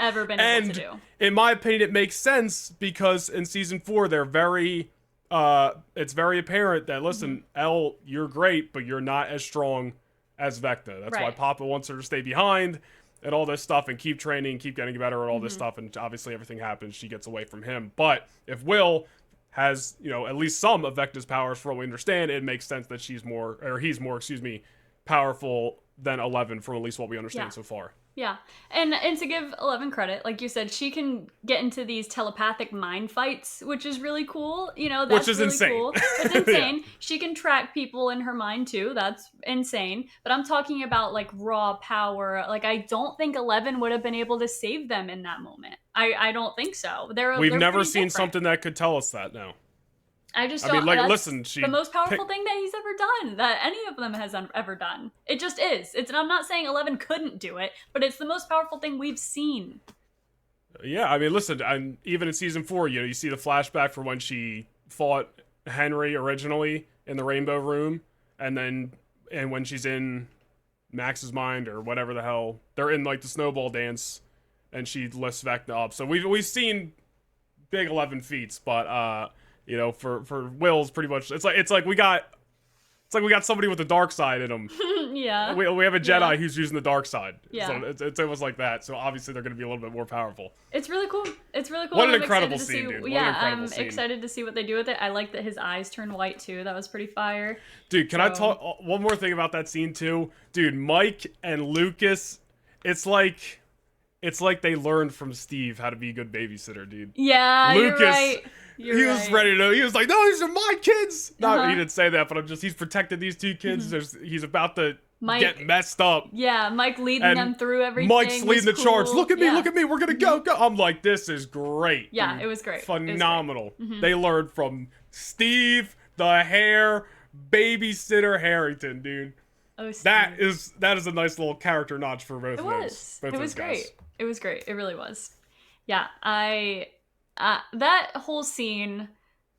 ever been able to do. In my opinion, it makes sense because in season 4 they're very it's very apparent that, listen, Elle, you're great, but you're not as strong as Vecna. That's why Papa wants her to stay behind and all this stuff and keep training, keep getting better and all this stuff. And obviously everything happens. She gets away from him. But if Will has, at least some of Vecna's powers, for what we understand, it makes sense that he's more, powerful than 11 from at least what we understand so far. Yeah. And to give 11 credit, like you said, she can get into these telepathic mind fights, which is really cool. That's which is really insane. Cool. It's insane. She can track people in her mind too. That's insane. But I'm talking about like raw power. Like, I don't think 11 would have been able to save them in that moment. I don't think so. We've never seen something that could tell us that now. I just I don't. mean, like, That's listen, the most powerful thing that he's ever done, that any of them has ever done. It just is. I'm not saying 11 couldn't do it, but it's the most powerful thing we've seen. Yeah, I mean, listen, and even in season 4, you see the flashback for when she fought Henry originally in the Rainbow Room, and when she's in Max's mind or whatever the hell, they're in like the snowball dance, and she lifts Vecna up. So we've seen big 11 feats, but for Will's pretty much it's like we got somebody with the dark side in him. Yeah. We have a Jedi who's using the dark side. Yeah. So it's almost like that. So obviously they're going to be a little bit more powerful. It's really cool. It's really cool. What an incredible scene, dude. I'm excited to see what they do with it. I like that his eyes turn white too. That was pretty fire. Dude, can I talk one more thing about that scene too? Dude, Mike and Lucas, it's like they learned from Steve how to be a good babysitter, dude. Yeah, Lucas, you're right. He was ready to. He was like, "No, these are my kids." No, he didn't say that, but he's protected these two kids. He's about to get messed up. Yeah, Mike leading them through everything. Mike's leading the charge. Look at me, look at me. We're gonna go. I'm like, this is great. Yeah, dude. it was great. Phenomenal. They learned from Steve, the hair babysitter Harrington, dude. Oh, Steve. That is a nice little character notch for both of those. It was great. It was great. It really was. Yeah, that whole scene,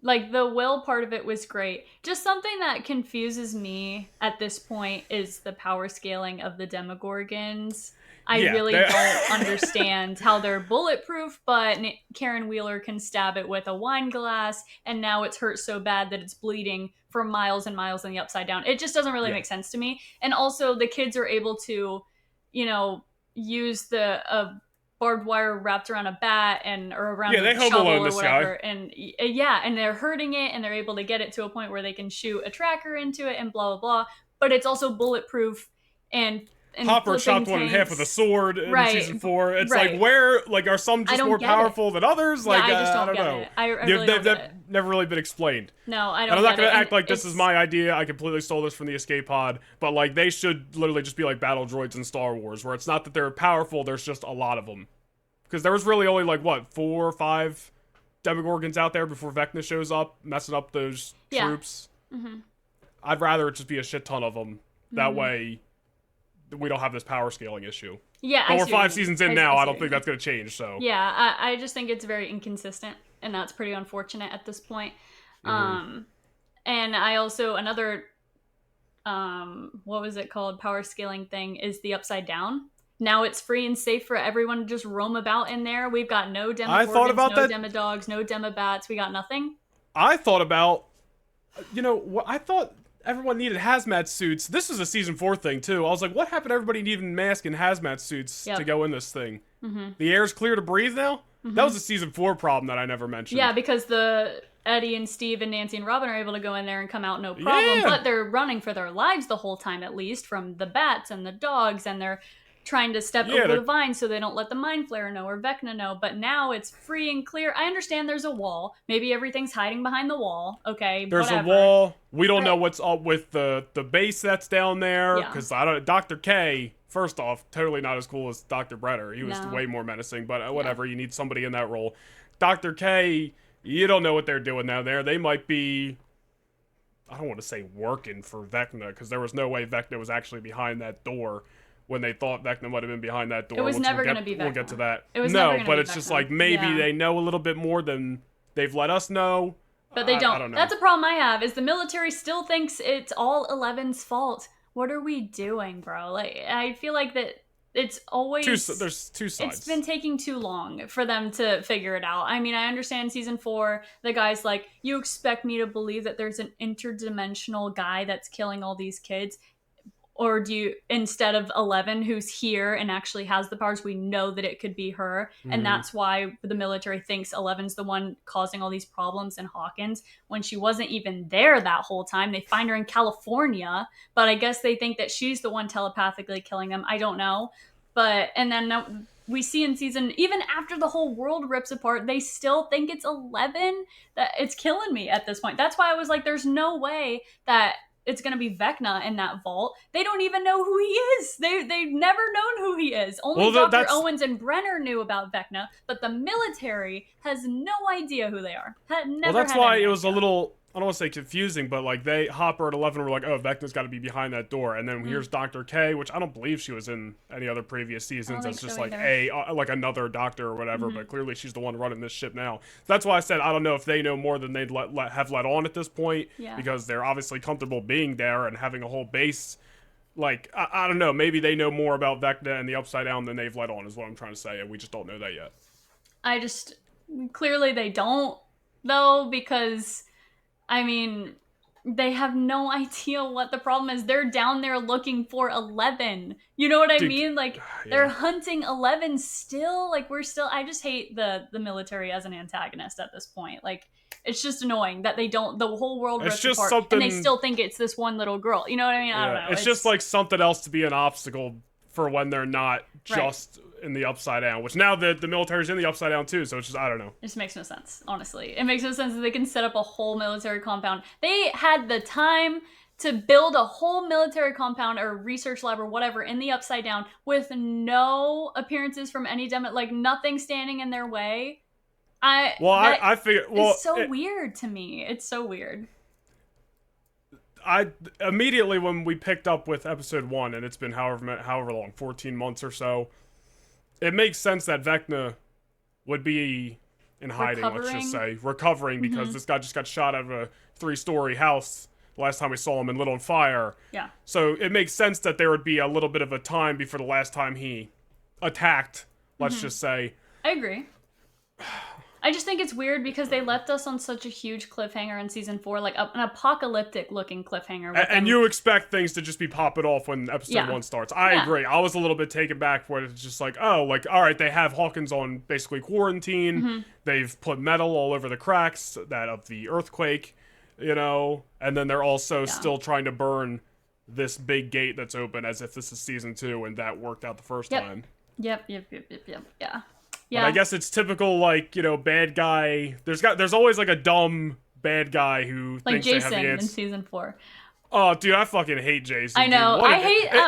like the Will part of it was great. Just something that confuses me at this point is the power scaling of the Demogorgons. I really don't understand how they're bulletproof, but Karen Wheeler can stab it with a wine glass, and now it's hurt so bad that it's bleeding for miles and miles in the Upside Down. It just doesn't really make sense to me. And also, the kids are able to, use the barbed wire wrapped around a bat or around a shovel or whatever, and and they're hurting it, and they're able to get it to a point where they can shoot a tracker into it, and blah blah blah. But it's also bulletproof and Hopper chopped one in half with a sword in season 4. It's like, where, like, are some just more powerful than others? Like, I just don't get know. it. I really don't get it. Never really been explained. No, I don't. And I'm not gonna act like this is my idea. I completely stole this from the Escape Pod. But like, they should literally just be like battle droids in Star Wars, where it's not that they're powerful. There's just a lot of them. Because there was really only like 4 or 5 Demogorgons out there before Vecna shows up, messing up those troops. Mm-hmm. I'd rather it just be a shit ton of them. That way, we don't have this power scaling issue. Yeah, but we're 5 seasons in now. I don't think that's going to change. So yeah, I just think it's very inconsistent, and that's pretty unfortunate at this point. And I also another what was it called? Power scaling thing is the Upside Down. Now it's free and safe for everyone to just roam about in there. We've got no Demogorgons, no Demodogs, no Demobats. We got nothing. I thought about, I thought everyone needed hazmat suits. This is a season 4 thing too. I was like, what happened to everybody needing masks and hazmat suits to go in this thing? The air's clear to breathe now? That was a season 4 problem that I never mentioned. Yeah, because Eddie and Steve and Nancy and Robin are able to go in there and come out no problem, but they're running for their lives the whole time, at least, from the bats and the dogs, and they're trying to step over the vine so they don't let the Mind Flayer know or Vecna know. But now it's free and clear. I understand there's a wall. Maybe everything's hiding behind the wall. Okay, there's a wall. We don't know what's up with the base that's down there. Because Dr. K, first off, totally not as cool as Dr. Brenner. He was way more menacing. But whatever, you need somebody in that role. Dr. K, you don't know what they're doing down there. They might be, I don't want to say working for Vecna, because there was no way Vecna was actually behind that door. When they thought Vecna might have been behind that door. It was never going to be Vecna. We'll get to that. It was never but it's just like maybe they know a little bit more than they've let us know. But they don't. I don't know. That's a problem I have, is the military still thinks it's all 11's fault. What are we doing, bro? Like, I feel like that it's always... There's two sides. It's been taking too long for them to figure it out. I mean, I understand season 4, the guy's like, you expect me to believe that there's an interdimensional guy that's killing all these kids? Or do you, instead of 11, who's here and actually has the powers, we know that it could be her. And that's why the military thinks 11's the one causing all these problems in Hawkins, when she wasn't even there that whole time. They find her in California, but I guess they think that she's the one telepathically killing them. I don't know. But, and then we see in season, even after the whole world rips apart, they still think it's 11. That it's killing me at this point. That's why I was like, there's no way that it's going to be Vecna in that vault. They don't even know who he is. They've never known who he is. Only Dr. Owens and Brenner knew about Vecna, but the military has no idea who they are. That's why it was a little I don't want to say confusing, but like Hopper and 11 were like, oh, Vecna's got to be behind that door, and then here's Dr. K, which I don't believe she was in any other previous seasons. It's just like like another doctor or whatever, but clearly she's the one running this ship now. That's why I said I don't know if they know more than they'd have let on at this point, because they're obviously comfortable being there and having a whole base. Like, I don't know, maybe they know more about Vecna and the Upside Down than they've let on, is what I'm trying to say, and we just don't know that yet. Clearly they don't, though, because, I mean, they have no idea what the problem is. They're down there looking for 11. You know what I mean? Like, they're hunting 11 still. Like, I just hate the military as an antagonist at this point. Like, it's just annoying that the whole world rips apart, and they still think it's this one little girl. You know what I mean? I don't know. It's just like something else to be an obstacle for when they're not just in the Upside Down, which now the military's in the Upside Down too, so it's just, I don't know. It just makes no sense, honestly. It makes no sense that they can set up a whole military compound. They had the time to build a whole military compound or research lab or whatever in the Upside Down with no appearances from any like nothing standing in their way. I figured. Well, it's so weird to me. It's so weird. I immediately, when we picked up with episode 1, and it's been however long, 14 months or so, it makes sense that Vecna would be in hiding. Let's just say recovering, because this guy just got shot out of a 3-story house last time we saw him and lit on fire. Yeah. So it makes sense that there would be a little bit of a time before the last time he attacked. Let's just say. I agree. I just think it's weird because they left us on such a huge cliffhanger in season 4, like an apocalyptic looking cliffhanger. And you expect things to just be popping off when episode 1 starts. I agree. I was a little bit taken back when it's just like, oh, like, all right, they have Hawkins on basically quarantine. They've put metal all over the cracks of the earthquake, you know, and then they're also still trying to burn this big gate that's open as if this is season 2, and that worked out the first time. Yeah. Yeah. But I guess it's typical, like, you know, bad guy. There's always like a dumb bad guy who like thinks Jason they have the answer. in season 4. Oh, dude, I fucking hate Jason. I know.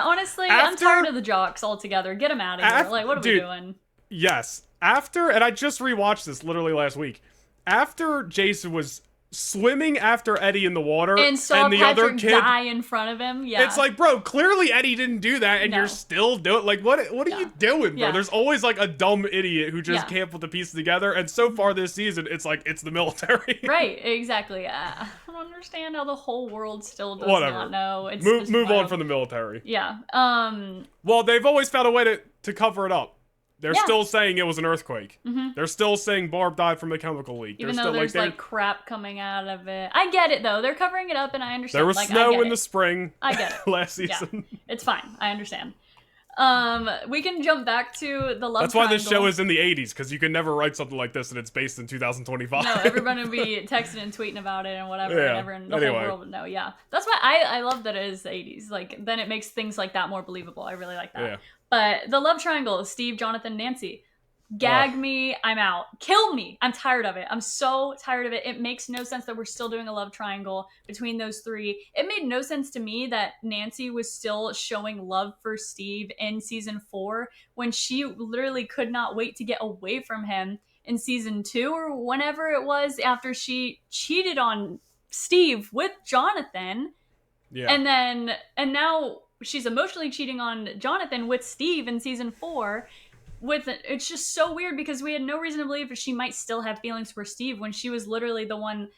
Honestly, I'm tired of the jocks altogether. Get them out of here. Like, what are we doing? Yes. And I just rewatched this literally last week. After Jason was swimming after Eddie in the water, and saw the Patrick other kid die in front of him. Yeah, it's like, bro, clearly Eddie didn't do that, and you're still doing, like, what are you doing, bro? There's always like a dumb idiot who just can't put the pieces together, and so far this season, it's like it's the military. Right, exactly. I don't understand how the whole world still does not know. It's move on from the military. Yeah. Well, they've always found a way to cover it up. They're still saying it was an earthquake. They're still saying Barb died from a chemical leak. Even though there's like crap coming out of it. I get it though. They're covering it up, and I understand. There was snow in the spring. I get it. Last season. Yeah. It's fine. I understand. We can jump back to the love. That's why this show is in the 80s, because you can never write something like this and it's based in 2025. No, everyone would be texting and tweeting about it and whatever, and the whole world would know. Yeah, that's why I love that it is the 80s. Like, then it makes things like that more believable. I really like that. Yeah. But the love triangle: Steve, Jonathan, Nancy. Gag me, I'm out. Kill me. I'm tired of it. I'm so tired of it. It makes no sense that we're still doing a love triangle between those 3. It made no sense to me that Nancy was still showing love for Steve in season 4 when she literally could not wait to get away from him in season 2 or whenever it was, after she cheated on Steve with Jonathan. Yeah. And now she's emotionally cheating on Jonathan with Steve in season 4. It's just so weird, because we had no reason to believe that she might still have feelings for Steve when she was literally the one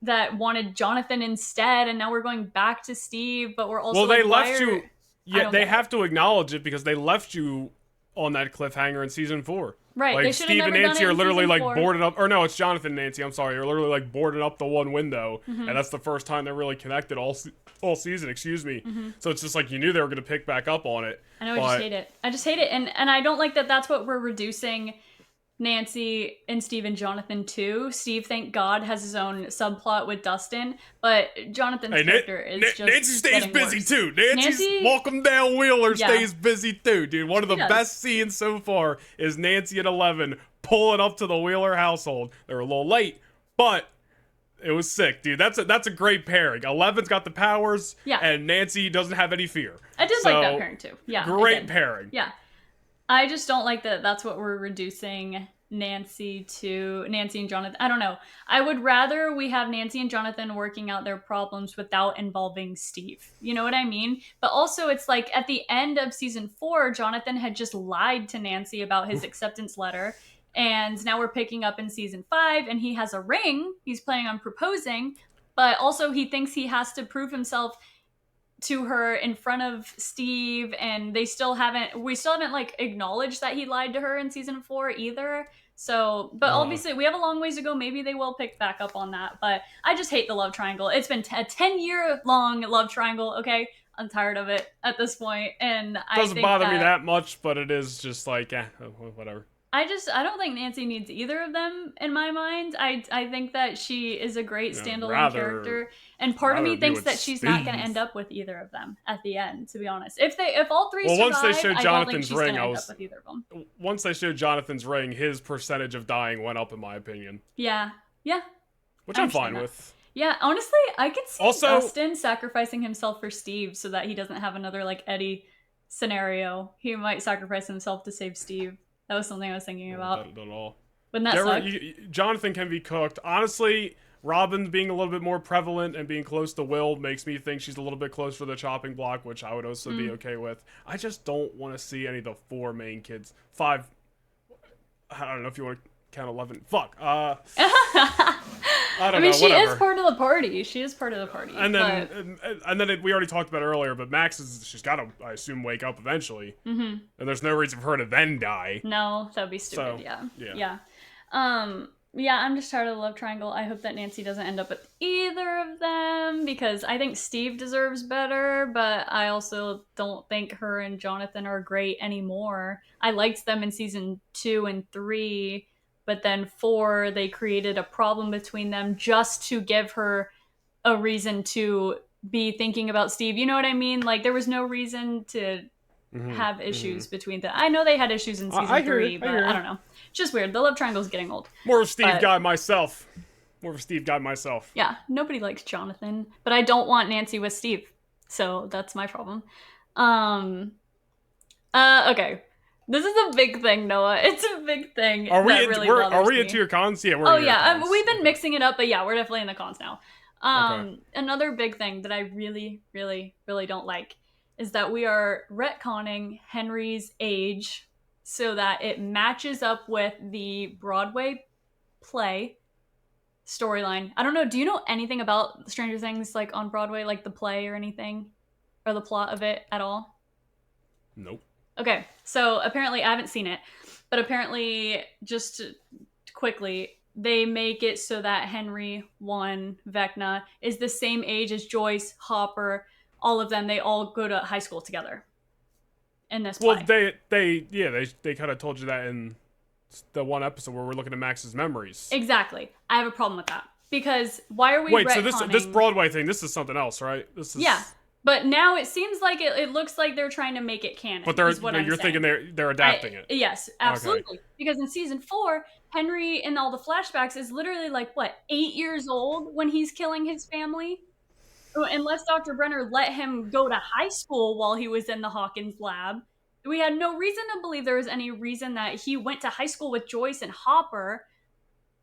that wanted Jonathan instead, and now we're going back to Steve, but we're also they left you. Yeah, they have to acknowledge it, because they left you on that cliffhanger in season 4. Right, like, they Steve and Nancy are literally like boarded up, or no, it's Jonathan and Nancy. I'm sorry, they're literally like boarded up the one window, and that's the first time they're really connected all season. Excuse me. So it's just like you knew they were going to pick back up on it. I know, I just hate it, and I don't like that. That's what we're reducing Nancy and Steve and Jonathan to. Steve, thank God, has his own subplot with Dustin, but Jonathan's character is just Nancy stays busy worse. too. Nancy walking down Wheeler stays busy too, dude. One of the best scenes so far is Nancy and 11 pulling up to the Wheeler household. They were a little late, but it was sick, dude. That's a great pairing. 11's got the powers, and Nancy doesn't have any fear. I did like that pairing too. Yeah, great pairing. Yeah. I just don't like that that's what we're reducing Nancy and Jonathan. I don't know. I would rather we have Nancy and Jonathan working out their problems without involving Steve. You know what I mean? But also, it's like at the end of season 4, Jonathan had just lied to Nancy about his acceptance letter. And now we're picking up in season 5, and he has a ring. He's planning on proposing, but also he thinks he has to prove himself to her in front of Steve, and we still haven't like acknowledged that he lied to her in season 4 either. So, but obviously we have a long ways to go. Maybe they will pick back up on that, but I just hate the love triangle. It's been a 10-year long love triangle. Okay, I'm tired of it at this point, and It doesn't bother me that much, but it is just like, whatever. I don't think Nancy needs either of them in my mind. I think that she is a great standalone character, and part of me thinks that she's not going to end up with either of them at the end. To be honest, if all three survive, once they showed Jonathan's ring, end up with either of them. Once they showed Jonathan's ring, his percentage of dying went up, in my opinion. Yeah, which I'm fine with. Yeah, honestly, I could see Dustin sacrificing himself for Steve so that he doesn't have another like Eddie scenario. He might sacrifice himself to save Steve. That was something I was thinking about. Not at all. Wouldn't that suck? Jonathan can be cooked. Honestly, Robin being a little bit more prevalent and being close to Will makes me think she's a little bit closer to the chopping block, which I would also be okay with. I just don't want to see any of the 4 main kids. 5. I don't know if you want to count 11. Fuck. I don't know. She is part of the party. She is part of the party. And then we already talked about it earlier, but she's got to, I assume, wake up eventually. Mm-hmm. And there's no reason for her to then die. No, that would be stupid. Yeah. I'm just tired of the love triangle. I hope that Nancy doesn't end up with either of them, because I think Steve deserves better, but I also don't think her and Jonathan are great anymore. I liked them in season 2 and 3. But then 4, they created a problem between them just to give her a reason to be thinking about Steve. You know what I mean? Like, there was no reason to have issues between them. I know they had issues in season 3, but I don't know. It's just weird. The love triangle's getting old. More of a Steve guy myself. Yeah, nobody likes Jonathan. But I don't want Nancy with Steve. So that's my problem. Okay. This is a big thing, Noah. It's a big thing. Are we into your cons? Yeah, we've been mixing it up, but yeah, we're definitely in the cons now. Another big thing that I really, really, really don't like is that we are retconning Henry's age so that it matches up with the Broadway play storyline. I don't know. Do you know anything about Stranger Things, like on Broadway, like the play or anything, or the plot of it at all? Nope. Okay, so apparently, I haven't seen it, but apparently, just quickly, they make it so that Henry, Vecna, is the same age as Joyce, Hopper, all of them. They all go to high school together in this play. Well, they kind of told you that in the one episode where we're looking at Max's memories. Exactly. I have a problem with that, because why are we Wait, so this Broadway thing, this is something else, right? Yeah. But now it seems like it looks like they're trying to make it canon. But you're thinking they're adapting it. Yes, absolutely. Okay. Because in season 4, Henry in all the flashbacks is literally like, 8 years old when he's killing his family? Unless Dr. Brenner let him go to high school while he was in the Hawkins lab. We had no reason to believe there was any reason that he went to high school with Joyce and Hopper,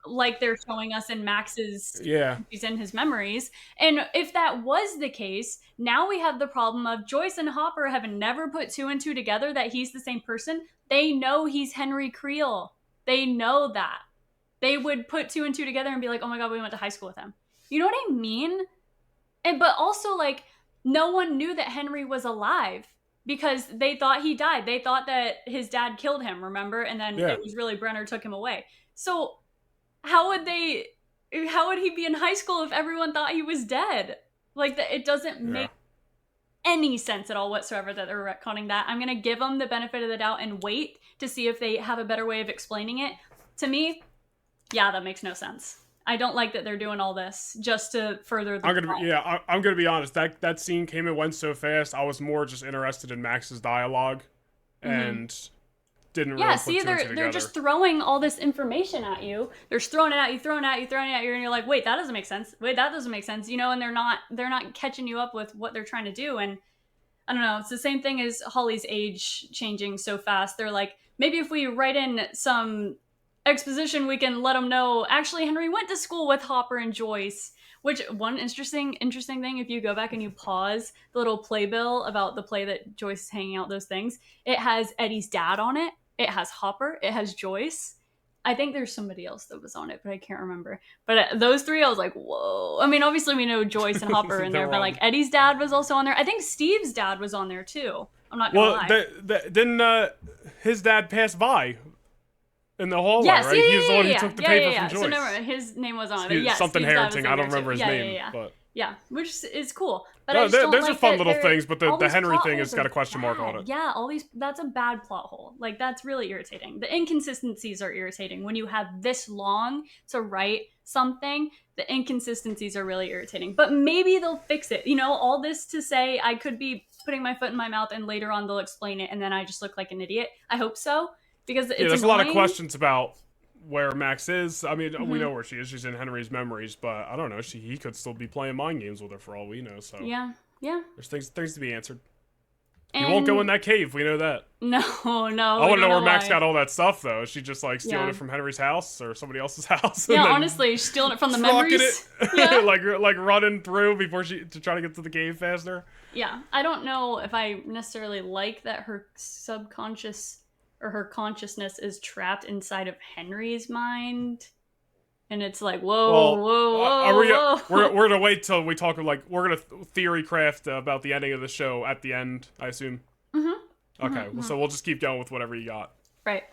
like they're showing us in Max's, he's in his memories. And if that was the case, now we have the problem of Joyce and Hopper have never put 2 and 2 together that he's the same person. They know he's Henry Creel. They know that. They would put 2 and 2 together and be like, oh my God, we went to high school with him. You know what I mean? But also, like, no one knew that Henry was alive because they thought he died. They thought that his dad killed him, remember? And then it was really Brenner took him away. So how would he be in high school if everyone thought he was dead? Like, it doesn't make any sense at all whatsoever that they're retconning that. I'm going to give them the benefit of the doubt and wait to see if they have a better way of explaining it. To me, that makes no sense. I don't like that they're doing all this just to further the plot. I'm gonna be honest. That scene came and went so fast. I was more just interested in Max's dialogue, and didn't really put two and two they're just throwing all this information at you. They're just throwing it at you, and you're like, wait, that doesn't make sense. Wait, that doesn't make sense. You know, and they're not catching you up with what they're trying to do. And I don't know. It's the same thing as Holly's age changing so fast. They're like, maybe if we write in some exposition, we can let them know, actually, Henry went to school with Hopper and Joyce. Which, one interesting thing, if you go back and you pause the little playbill about the play that Joyce is hanging out those things, it has Eddie's dad on it, it has Hopper, it has Joyce. I think there's somebody else that was on it, but I can't remember. But those three, I was like, whoa. I mean, obviously we know Joyce and Hopper are in there, but like Eddie's dad was also on there. I think Steve's dad was on there too. I'm not gonna lie. Didn't his dad pass by in the hallway, yes, right? He's the one who took the paper from Joyce. So never, his name was on it. Yes, something Steve's Harrington. I don't remember his name. But yeah, which is cool. But no, I just don't those like are fun that little things, but the Henry thing has got a question mark bad. on it. Yeah, that's a bad plot hole. Like, that's really irritating. The inconsistencies are irritating. When you have this long to write something, the inconsistencies are really irritating. But maybe they'll fix it. You know, all this to say, I could be putting my foot in my mouth and later on they'll explain it and then I just look like an idiot. I hope so. Because it's there's annoying. A lot of questions about where Max is. I mean, we know where she is. She's in Henry's memories, but I don't know. He could still be playing mind games with her for all we know. So yeah. There's things to be answered. And he won't go in that cave. We know that. No. I want to know where Max got all that stuff, though. Is she just like stealing it from Henry's house or somebody else's house? Yeah, honestly, she's stealing it from the memories. Yeah. like running through before to try to get to the cave faster. Yeah, I don't know if I necessarily like that her subconscious or her consciousness is trapped inside of Henry's mind. And it's like, whoa. We're gonna wait till we talk. Like, we're gonna theory craft about the ending of the show at the end, I assume. Okay, so we'll just keep going with whatever you got. Right.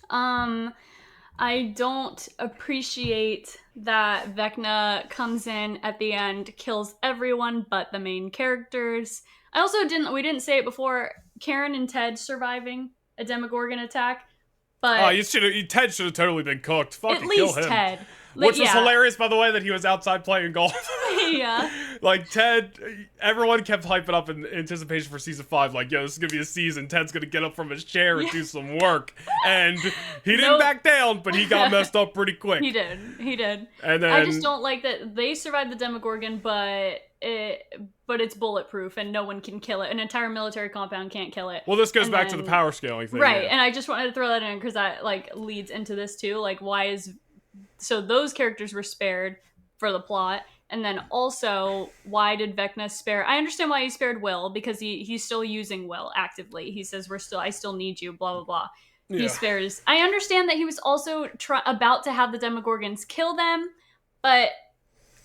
I don't appreciate that Vecna comes in at the end, kills everyone but the main characters. I also we didn't say it before, Karen and Ted surviving a Demogorgon attack. But Ted should have totally been cooked. Fucking at least kill him. Ted. Which was hilarious, by the way, that he was outside playing golf. Yeah. Like, Ted, everyone kept hyping up in anticipation for season 5. Like, yo, this is going to be a season. Ted's going to get up from his chair and do some work. And he didn't back down, but he got messed up pretty quick. He did. And then, I just don't like that they survived the Demogorgon, but it's bulletproof and no one can kill it. An entire military compound can't kill it. Well, this goes back to the power scaling thing. Right, yeah. And I just wanted to throw that in because that, like, leads into this, too. Like, so those characters were spared for the plot, and then also, why did Vecna spare? I understand why he spared Will, because he's still using Will actively. He says, I still need you, blah, blah, blah. Yeah. He spares. I understand that he was also about to have the Demogorgons kill them, but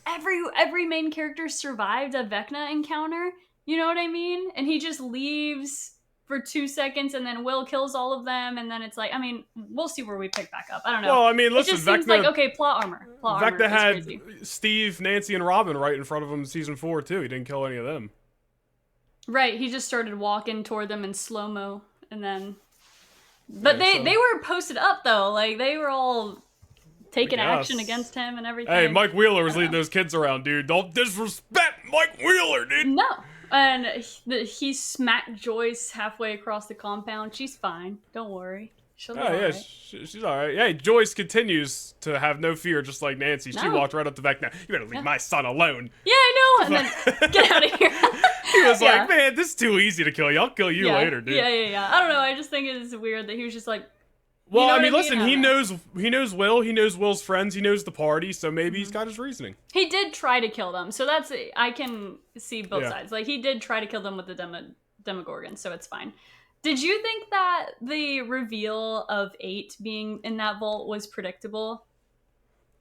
every main character survived a Vecna encounter. You know what I mean? And he just leaves for 2 seconds, and then Will kills all of them, and then it's like, I mean, we'll see where we pick back up. I don't know. Well, I mean, listen, it just seems like, okay, plot armor. Vecna had crazy. Steve, Nancy, and Robin right in front of him in season 4, too. He didn't kill any of them. Right, he just started walking toward them in slow-mo, and then... But they were posted up, though. Like, they were all taking action against him and everything. Hey, Mike Wheeler was leading those kids around, dude. Don't disrespect Mike Wheeler, dude! No. And he smacked Joyce halfway across the compound. She's fine. Don't worry. She'll be all right. She's all right. Yeah, Joyce continues to have no fear, just like Nancy. She walked right up to Vecna. You better leave my son alone. Yeah, I know. And then get out of here. He was like, man, this is too easy to kill you. I'll kill you later, dude. Yeah. I don't know. I just think it's weird that he was just like, well, I mean, listen, he knows Will. He knows Will's friends. He knows the party. So maybe he's got his reasoning. He did try to kill them. So I can see both sides. Like, he did try to kill them with the Demogorgon. So it's fine. Did you think that the reveal of 8 being in that vault was predictable?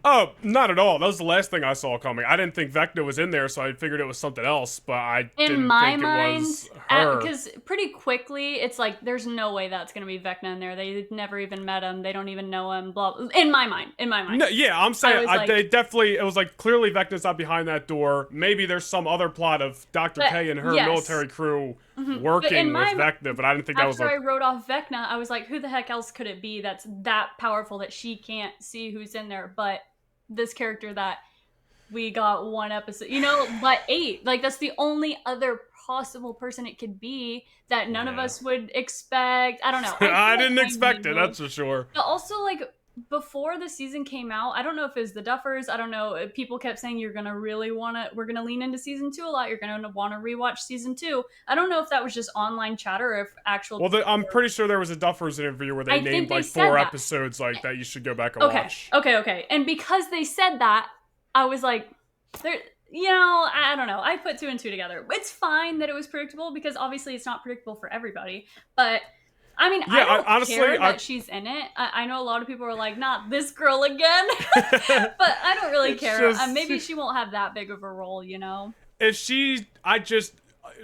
Oh, not at all. That was the last thing I saw coming. I didn't think Vecna was in there, so I figured it was something else, but I didn't think it was her. Because pretty quickly, it's like, there's no way that's going to be Vecna in there. They've never even met him. They don't even know him, blah, blah. In my mind. No, yeah, I'm saying, it was like, clearly Vecna's not behind that door. Maybe there's some other plot of Dr. K and her military crew working with Vecna, but I didn't think that was After I wrote off Vecna, I was like, who the heck else could it be that's that powerful that she can't see who's in there? But this character that we got one episode, but 8, like, that's the only other possible person it could be that none of us would expect. I don't know. I didn't expect it, that's for sure. But also, like, before the season came out, I don't know if it was the Duffers. I don't know. People kept saying we're gonna lean into season 2 a lot. You're gonna want to rewatch season 2. I don't know if that was just online chatter or if actual. Well, I'm pretty sure there was a Duffers interview where they I think named they like said 4 that. episodes like that you should go back and Okay, watch. okay. And because they said that, I was like, there. You know, I don't know. I put 2 and 2 together. It's fine that it was predictable because obviously it's not predictable for everybody. But I mean, Yeah, I don't honestly, care that she's in it. I know a lot of people are like, not this girl again. But I don't really care. Maybe she won't have that big of a role, you know? If she, I just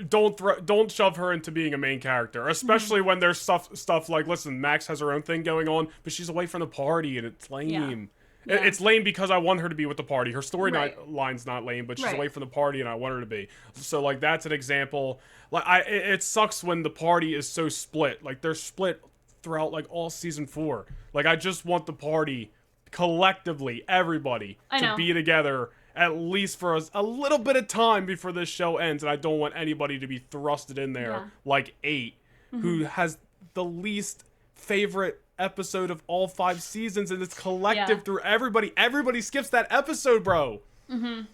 don't shove her into being a main character, especially when there's stuff like, listen, Max has her own thing going on, but she's away from the party and it's lame. Yeah. It's lame because I want her to be with the party. Her Right. line's not lame, but she's Right. away from the party and I want her to be. So like that's an example. Like it sucks when the party is so split. Like they're split throughout like all season 4. Like I just want the party collectively, everybody to be together at least for a little bit of time before this show ends, and I don't want anybody to be thrusted in there like 8, who has the least favorite episode of all 5 seasons, and it's collective through everybody. Everybody skips that episode, bro. But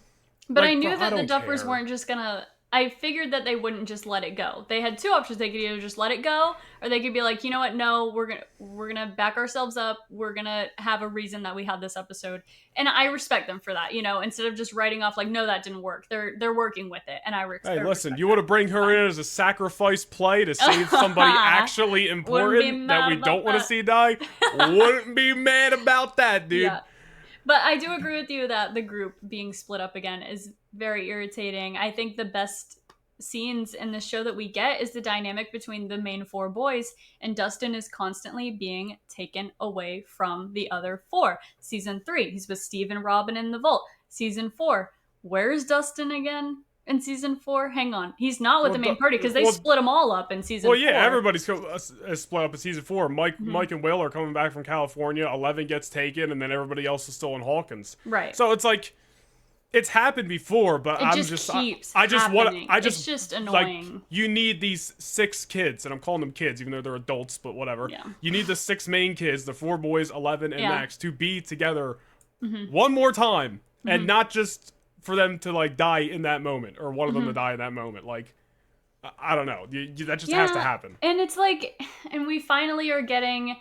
like, I knew bro, that I the don't Duffers care. weren't just gonna. I figured that they wouldn't just let it go. They had 2 options. They could either just let it go, or they could be like, you know what? No, we're gonna back ourselves up. We're gonna have a reason that we had this episode, and I respect them for that. You know, instead of just writing off like, no, that didn't work. They're working with it, and I respect. Hey, listen, you want to bring her in as a sacrifice play to save somebody actually important that we don't want to see die? Wouldn't be mad about that, dude. Yeah. But I do agree with you that the group being split up again is very irritating. I think the best scenes in the show that we get is the dynamic between the main 4 boys, and Dustin is constantly being taken away from the other 4. Season 3, he's with Steve and Robin in the vault. Season 4, where's Dustin again? In season 4, hang on, he's not with the main party because they split them all up in season 4. Well, yeah, everybody's split up in season 4. Mike and Will are coming back from California. 11 gets taken, and then everybody else is still in Hawkins. Right. So it's like it's happened before, but It's just annoying. Like, you need these 6 kids, and I'm calling them kids, even though they're adults, but whatever. Yeah. You need the 6 main kids, the 4 boys, 11 and Yeah. Max, to be together one more time, and not just for them to like die in that moment, or one of them to die in that moment. Like, I don't know. That just has to happen. And it's like, and we finally are getting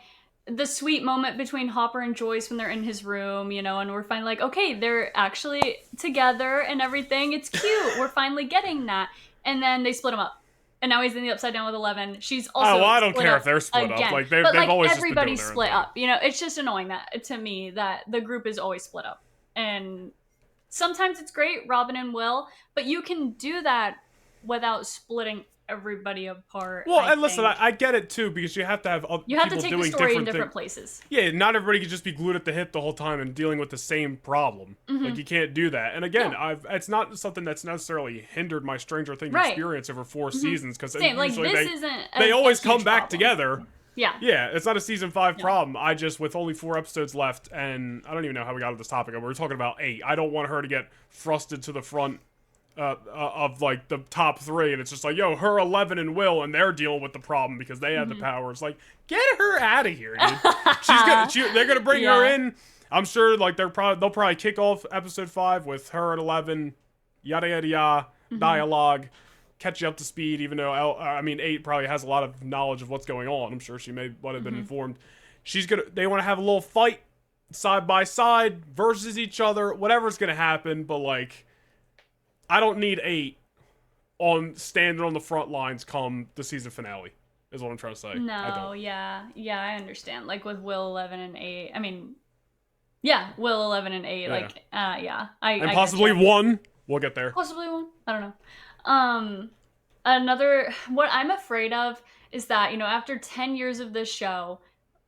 the sweet moment between Hopper and Joyce when they're in his room, you know, and we're finally like, okay, they're actually together and everything. It's cute. We're finally getting that. And then they split him up. And now he's in the Upside Down with 11. She's also Oh, well, I don't care if they're split again. up. Like, they've always just been doing everybody's their own split thing. up. You know, it's just annoying that to me that the group is always split up. And sometimes it's great, Robin and Will, but you can do that without splitting everybody apart. Well, and listen, I get it too, because you have to have you have to people take the doing story in different different places. Yeah, not everybody can just be glued at the hip the whole time and dealing with the same problem. Like, you can't do that. And again, it's not something that's necessarily hindered my Stranger Things experience over 4 seasons, because usually they always come back together. Yeah. Yeah, it's not a season 5 problem. I just, with only 4 episodes left, and I don't even know how we got to this topic. We were talking about 8. I don't want her to get thrusted to the front of like the top 3, and it's just like, yo, her, 11, and Will, and they're dealing with the problem because they had the power. It's like, get her out of here, dude. They're gonna bring her in. I'm sure, like, they'll probably kick off episode 5 with her at 11, yada yada yada, dialogue, catch you up to speed. Even though 8 probably has a lot of knowledge of what's going on. I'm sure she might have been informed. They want to have a little fight side by side versus each other. Whatever's gonna happen, but like, I don't need 8 standing on the front lines come the season finale, is what I'm trying to say. No, I understand. Like with Will 11 and 8. I mean, Will 11 and 8. Yeah. Like, and possibly 1. We'll get there. Possibly 1. I don't know. What I'm afraid of is that, you know, after 10 years of this show,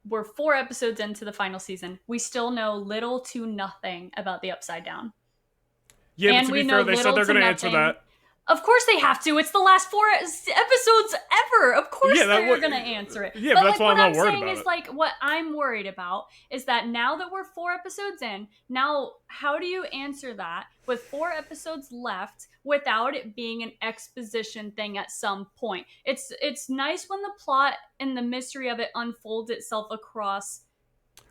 we're 4 episodes into the final season. We still know little to nothing about the Upside Down. Yeah, and but to we be know fair, they said they're going to answer that. Of course they have to. It's the last 4 episodes ever. Of course they're going to answer it. Yeah, but that's why I'm not worried about it. What I'm saying is, like, what I'm worried about is that now that we're 4 episodes in, now how do you answer that with 4 episodes left without it being an exposition thing at some point? It's nice when the plot and the mystery of it unfolds itself across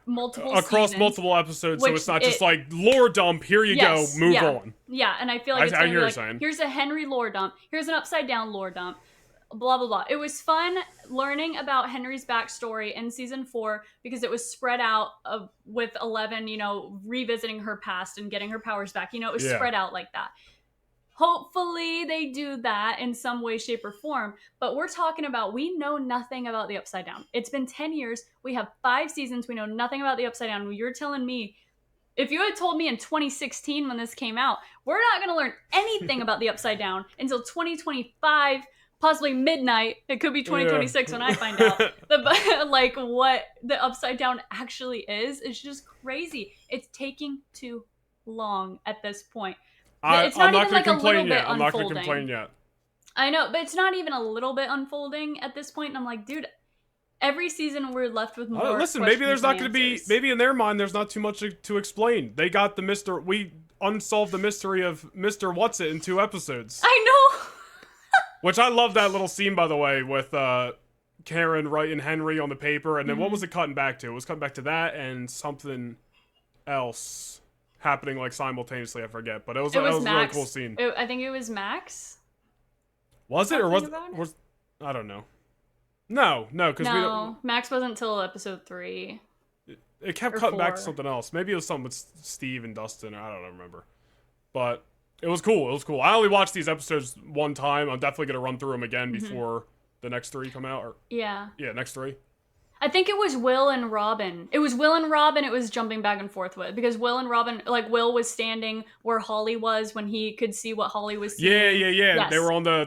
multiple across seasons, multiple episodes, so which it's not just like lore dump. Here you go, move yeah, on. yeah. And I feel like it's I gonna hear be you like, saying. here's a Henry lore dump, here's an upside down lore dump, blah blah blah. It was fun learning about Henry's backstory in season 4 because it was spread out with 11, revisiting her past and getting her powers back. It was Yeah. spread out like that. Hopefully they do that in some way, shape, or form. But we're talking about, we know nothing about the Upside Down. It's been 10 years. We have 5 seasons. We know nothing about the Upside Down. You're telling me, if you had told me in 2016 when this came out, we're not going to learn anything about the Upside Down until 2025, possibly midnight. It could be 2026 when I find out. Like what the Upside Down actually is just crazy. It's taking too long at this point. It's not even like a little bit unfolding. I'm not going to complain yet. I know, but it's not even a little bit unfolding at this point. And I'm like, dude, every season we're left with more. Listen, maybe there's not going to be. Maybe in their mind, there's not too much to explain. They got the Mr. We unsolved the mystery of Mr. What's It in 2 episodes. I know. Which I love that little scene, by the way, with Karen writing Henry on the paper, and then what was it cutting back to? It was cutting back to that and something else happening like simultaneously. I forget, but it was a really cool scene. I think it was Max. Was it, or was I don't know. No, because Max wasn't until episode 3. It kept cutting back to something else. Maybe it was something with Steve and Dustin. I don't remember, but it was cool. It was cool. I only watched these episodes one time. I'm definitely gonna run through them again before the next 3 come out. Yeah, next 3. I think it was Will and Robin. It was Will and Robin it was jumping back and forth with. Because Will and Robin, like Will was standing where Holly was when he could see what Holly was seeing. Yeah. Yes. They were on the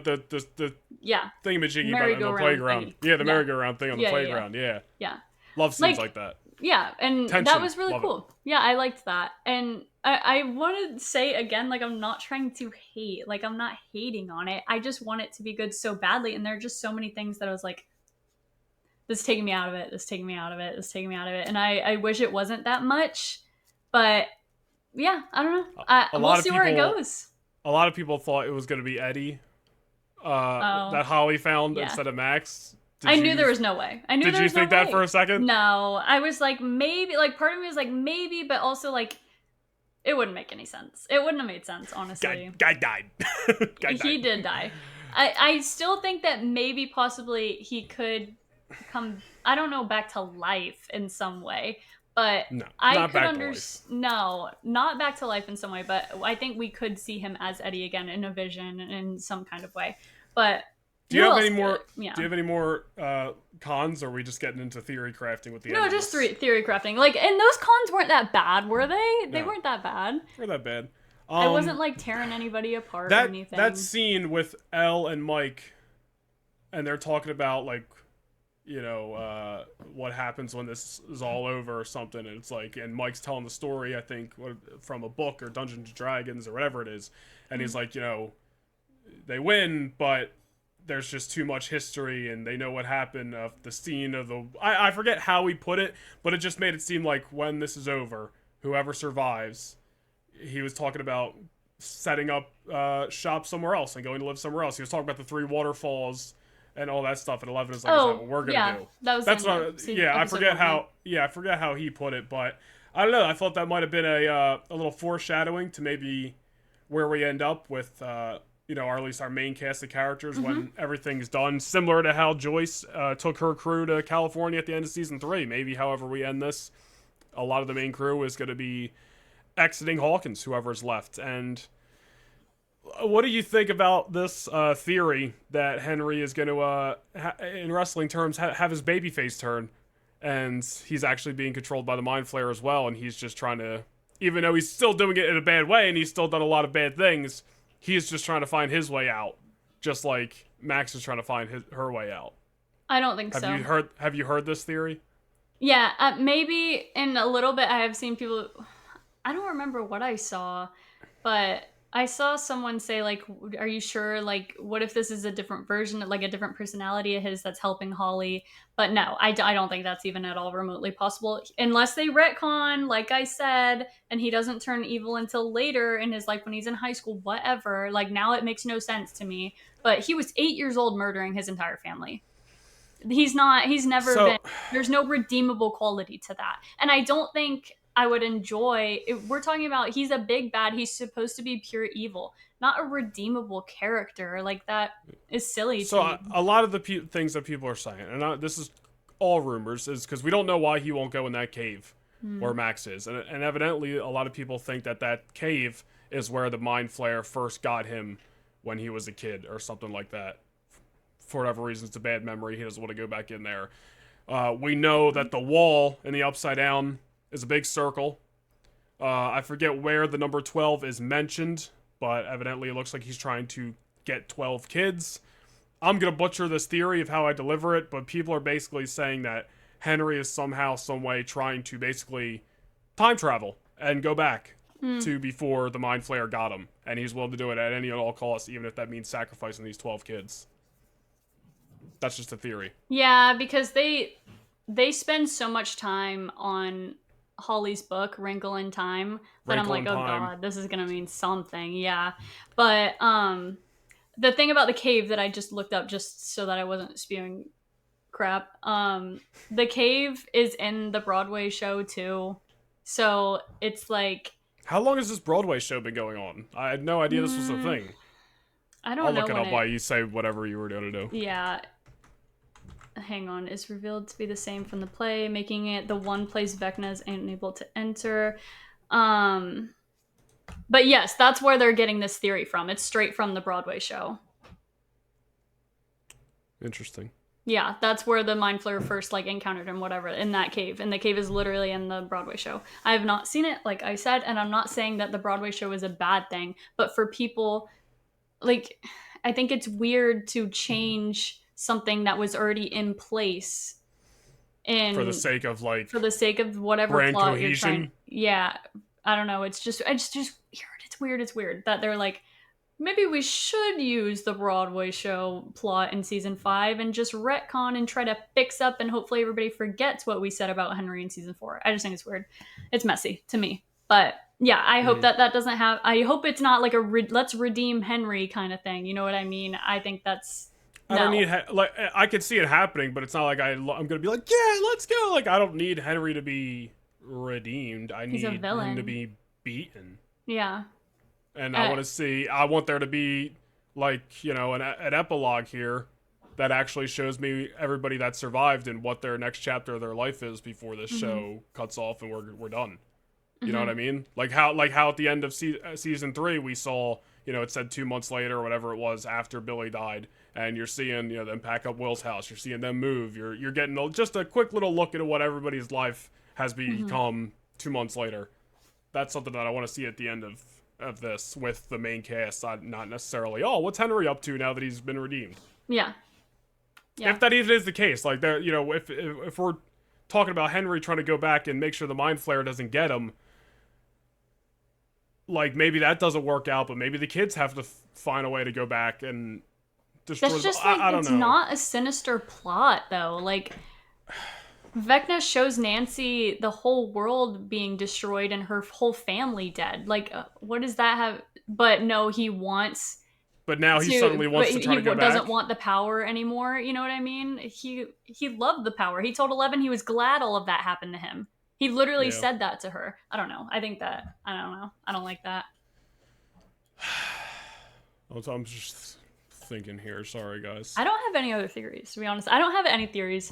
thingamajiggy on the playground. Thingy. Yeah, the merry-go-round thing on the playground. Yeah. Love scenes like that. Yeah, and tension. That was really cool. Yeah, I liked that. And I want to say again, like, I'm not trying to hate. Like, I'm not hating on it. I just want it to be good so badly. And there are just so many things that I was like, this is taking me out of it. This is taking me out of it. This is taking me out of it. And I wish it wasn't that much. But yeah, I don't know. We'll see where it goes. A lot of people thought it was going to be Eddie that Holly found instead of Max. I knew there was no way. Did you think that for a second? No. I was like, maybe. Like, part of me was like, maybe. But also, like, it wouldn't make any sense. It wouldn't have made sense, honestly. Guy died. He did die. I still think that maybe, possibly, he could come, I don't know, back to life in some way. But no, I could understand. No, not back to life in some way. But I think we could see him as Eddie again in a vision in some kind of way. But do you have any more? Do you have any more cons, or are we just getting into theory crafting with the? No, just theory crafting. Like, and those cons weren't that bad, were they? They weren't that bad. They weren't that bad. I wasn't like tearing anybody apart or anything. That scene with Elle and Mike, and they're talking about like, what happens when this is all over or something. And it's like, and Mike's telling the story, I think, from a book or Dungeons and Dragons or whatever it is, and he's like, they win, but there's just too much history, and they know what happened of the scene of the... I forget how he put it, but it just made it seem like when this is over, whoever survives, he was talking about setting up shop somewhere else and going to live somewhere else. He was talking about the 3 waterfalls and all that stuff, and 11 is like, is that what we're gonna do? That's what I forget how... Yeah, I forget how he put it, but I don't know. I thought that might have been a little foreshadowing to maybe where we end up with... or at least our main cast of characters when everything's done. Similar to how Joyce took her crew to California at the end of season 3. Maybe however we end this, a lot of the main crew is going to be exiting Hawkins, whoever's left. And what do you think about this theory that Henry is going to, in wrestling terms, have his babyface turn? And he's actually being controlled by the Mind Flayer as well, and he's just trying to, even though he's still doing it in a bad way and he's still done a lot of bad things, he's just trying to find his way out, just like Max is trying to find her way out. I don't think so. Have you heard this theory? Yeah, maybe in a little bit. I have seen people. I don't remember what I saw, but I saw someone say, like, "Are you sure? Like, what if this is a different version, like a different personality of his that's helping Holly?" But no, I don't think that's even at all remotely possible, unless they retcon, like I said, and he doesn't turn evil until later in his life when he's in high school, whatever. Like, now it makes no sense to me. But he was 8 years old murdering his entire family. He's not. He's never been. There's no redeemable quality to that, and I don't think I would enjoy. If we're talking about he's a big bad. He's supposed to be pure evil, not a redeemable character. Like that is silly to me. A lot of the things that people are saying, and this is all rumors, is because we don't know why he won't go in that cave where Max is, and evidently a lot of people think that that cave is where the Mind Flayer first got him when he was a kid or something like that. For whatever reason, it's a bad memory. He doesn't want to go back in there. We know that the wall in the Upside Down is a big circle. I forget where the number 12 is mentioned, but evidently it looks like he's trying to get 12 kids. I'm going to butcher this theory of how I deliver it, but people are basically saying that Henry is somehow, some way trying to basically time travel and go back to before the Mind Flayer got him. And he's willing to do it at any and all costs, even if that means sacrificing these 12 kids. That's just a theory. Yeah, because they spend so much time on Holly's book, Wrinkle in Time, that I'm like, oh god, this is gonna mean something. Yeah. But the thing about the cave that I just looked up just so that I wasn't spewing crap, the cave is in the Broadway show too. So it's like, how long has this Broadway show been going on? I had no idea this was a thing. I don't know. I'll look it up while you say whatever you were going to do. Yeah. Hang on. Is revealed to be the same from the play, making it the one place Vecna is unable to enter. But yes, that's where they're getting this theory from. It's straight from the Broadway show. Interesting. Yeah, that's where the Mind Flayer first encountered him, whatever, in that cave. And the cave is literally in the Broadway show. I have not seen it, like I said, and I'm not saying that the Broadway show is a bad thing, but for people, I think it's weird to change something that was already in place for the sake of whatever brand plot cohesion. You're trying. Yeah, I don't know. It's just weird. It's weird that they're like, maybe we should use the Broadway show plot in season 5 and just retcon and try to fix up, and hopefully everybody forgets what we said about Henry in season 4. I just think it's weird. It's messy to me, but yeah, I hope that doesn't have. I hope it's not like a let's redeem Henry kind of thing. You know what I mean? I think that's. I don't need I could see it happening, but it's not like I'm gonna be like, yeah, let's go. Like, I don't need Henry to be redeemed. I need him to be beaten. Yeah. And I want there to be an epilogue here that actually shows me everybody that survived and what their next chapter of their life is before this show cuts off and we're done. You know what I mean? Like how at the end of season 3 we saw, it said 2 months later or whatever it was after Billy died, and you're seeing them pack up Will's house, you're seeing them move, you're getting just a quick little look at what everybody's life has become 2 months later. That's something that I want to see at the end of this with the main cast, not necessarily, what's Henry up to now that he's been redeemed? Yeah. If that even is the case, like there, if we're talking about Henry trying to go back and make sure the Mind Flayer doesn't get him, like maybe that doesn't work out, but maybe the kids have to find a way to go back and destroy. That's just I don't know. It's not a sinister plot though. Like, Vecna shows Nancy the whole world being destroyed and her whole family dead. Like, what does that have? But no, he wants. But now he suddenly wants to try to go back. He doesn't want the power anymore. You know what I mean? He loved the power. He told Eleven he was glad all of that happened to him. He literally said that to her. I don't know. I don't know. I don't like that. I'm just thinking here. Sorry, guys. I don't have any other theories, to be honest. I don't have any theories.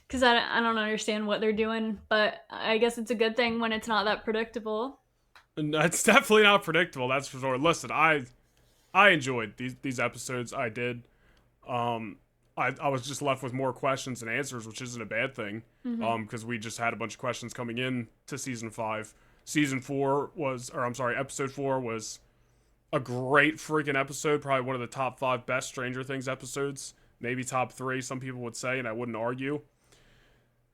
Because I don't understand what they're doing. But I guess it's a good thing when it's not that predictable. It's definitely not predictable. That's for sure. Listen, I enjoyed these episodes. I did. I was just left with more questions than answers, which isn't a bad thing. Because we just had a bunch of questions coming in to season 5. Episode 4 was a great freaking episode. Probably one of the top 5 best Stranger Things episodes. Maybe top 3, some people would say, and I wouldn't argue.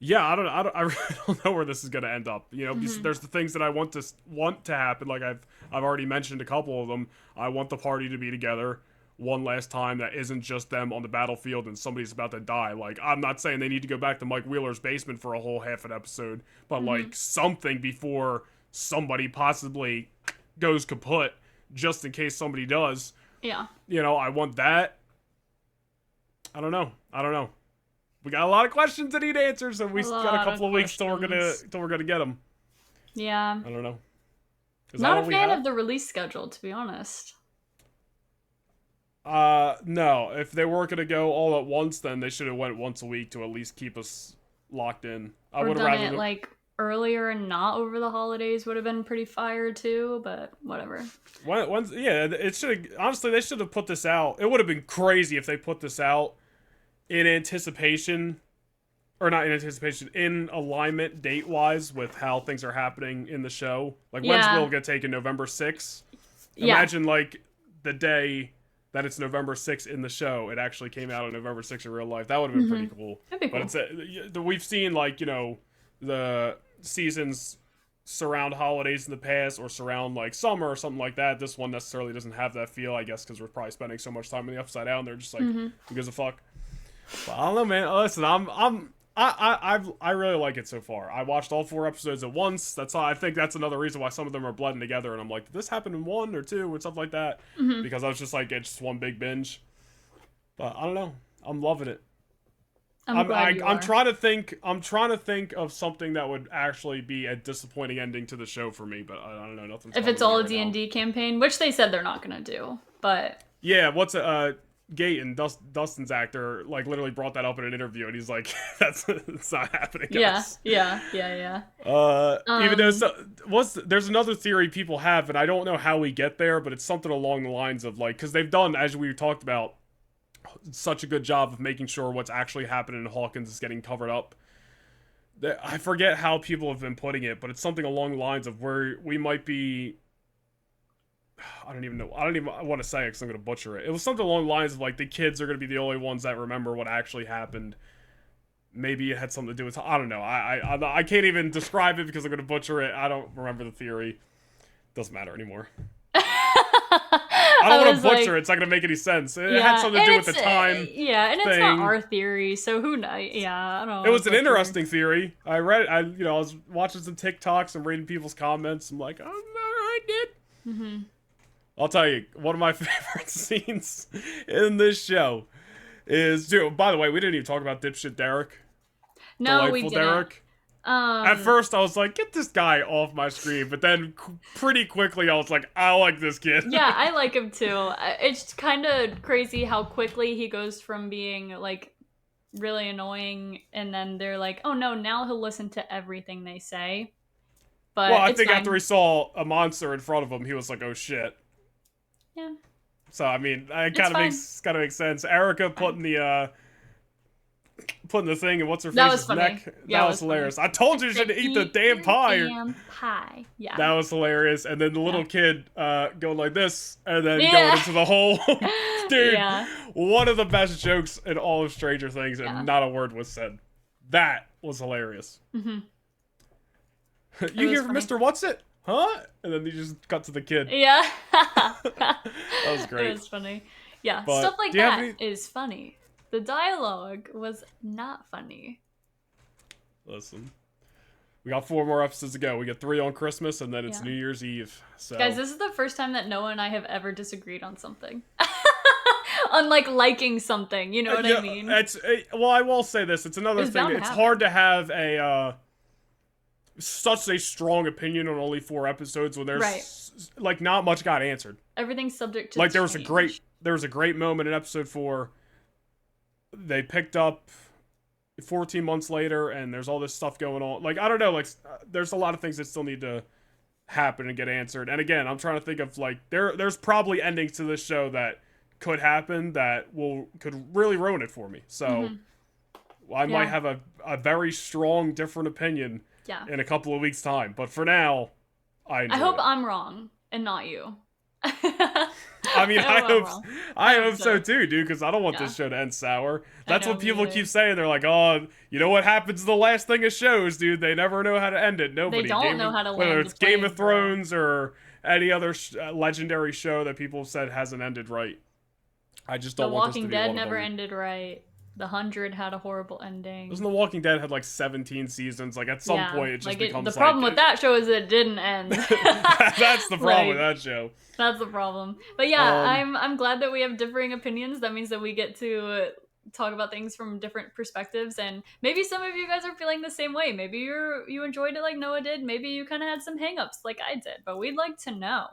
Yeah, I really don't know where this is going to end up. There's the things that I want to happen. Like I've already mentioned a couple of them. I want the party to be together one last time that isn't just them on the battlefield and somebody's about to die. Like, I'm not saying they need to go back to Mike Wheeler's basement for a whole half an episode, but like something before somebody possibly goes kaput, just in case somebody does. Yeah. I want that. I don't know. we got a lot of questions that need answers, and we got a couple of weeks till we're gonna get them. Yeah. I don't know. Not a fan of the release schedule, to be honest. No. If they weren't gonna go all at once, then they should have went once a week to at least keep us locked in. I would have done it like earlier and not over the holidays would have been pretty fire too, but whatever. It should honestly they should have put this out. It would have been crazy if they put this out in anticipation, or not in anticipation, in alignment date wise with how things are happening in the show. Like when's Will get taken? November 6th. Imagine like the day that it's November 6th in the show, it actually came out on November 6th in real life. That would have been pretty cool. That'd be cool. But we've seen like, you know, the seasons surround holidays in the past or surround like summer or something like that. This one necessarily doesn't have that feel, I guess, because we're probably spending so much time in the Upside Down. They're just like, who gives a fuck? But I don't know, man. Listen, I really like it so far. I watched all 4 episodes at once. That's all. I think that's another reason why some of them are blending together. And I'm like, did this happen in 1 or 2 or stuff like that? Because I was just like, it's just one big binge. But I don't know. I'm loving it. I'm trying to think of something that would actually be a disappointing ending to the show for me. But I don't know. Nothing. If it's all a D&D campaign, which they said they're not gonna do, but yeah, Gate and Dustin's actor like literally brought that up in an interview, and he's like, it's not happening, guys. Yeah. Even though there's another theory people have, and I don't know how we get there, but it's something along the lines of like, because they've done, as we talked about, such a good job of making sure what's actually happening in Hawkins is getting covered up. I forget how people have been putting it, but it's something along the lines of where we might be. I don't even want to say it because I'm going to butcher it. It was something along the lines of like the kids are going to be the only ones that remember what actually happened. Maybe it had something to do with, I don't know. I can't even describe it because I'm going to butcher it. I don't remember the theory. Doesn't matter anymore. I don't want to butcher it. It's not going to make any sense. It had something to do with the time. Yeah, and it's not our theory, so who knows? Yeah, I don't know. It was an interesting theory. I read it. I was watching some TikToks and reading people's comments. I'm like, oh, no, I did. I'll tell you, one of my favorite scenes in this show is, dude, by the way, we didn't even talk about dipshit Derek. No, we didn't. Derek. At first, I was like, get this guy off my screen. But then pretty quickly, I was like, I like this kid. Yeah, I like him too. It's kind of crazy how quickly he goes from being, like, really annoying. And then they're like, oh no, now he'll listen to everything they say. But well, I think after he saw a monster in front of him, he was like, oh shit. Yeah. So, I mean, it kind of makes sense. Erica putting the thing in what's her face's neck. Yeah, that was hilarious. Funny. I told you should eat the damn pie. Damn pie. Yeah. That was hilarious. And then the little kid going like this and then going into the hole. Dude, one of the best jokes in all of Stranger Things, and not a word was said. That was hilarious. You hear from Mr. What's It? Huh? And then you just cut to the kid. Yeah. That was great. It was funny. Yeah, but stuff like that is funny. The dialogue was not funny. Listen. We got 4 more episodes to go. We get 3 on Christmas, and then it's New Year's Eve. So. Guys, this is the first time that Noah and I have ever disagreed on something. On, like, liking something. You know what I mean? Well, I will say this. It's another thing. It's hard to have such a strong opinion on only 4 episodes when there's like not much got answered. Everything's subject to like there was change. a great moment in episode 4. They picked up 14 months later, and there's all this stuff going on. Like, I don't know, like there's a lot of things that still need to happen and get answered. And again, I'm trying to think of like there's probably endings to this show that could happen that could really ruin it for me. So I might have a very strong different opinion in a couple of weeks' time. But for now, I hope I'm wrong and not you. I mean, I hope so too, dude, because I don't want this show to end sour. That's what people keep saying. They're like, oh, you know what happens the last thing of shows, dude? They never know how to end it. Nobody. They don't know how to land whether it's Game of Thrones or any other legendary show that people have said hasn't ended right. I just don't want this to be one of them. The Walking Dead never ended right. The 100 had a horrible ending. Doesn't The Walking Dead had like 17 seasons? Like at some point, it just becomes the problem with that show is it didn't end. That's the problem with that show. That's the problem. But yeah, I'm glad that we have differing opinions. That means that we get to talk about things from different perspectives, and maybe some of you guys are feeling the same way. Maybe you enjoyed it like Noah did. Maybe you kind of had some hangups like I did, but we'd like to know.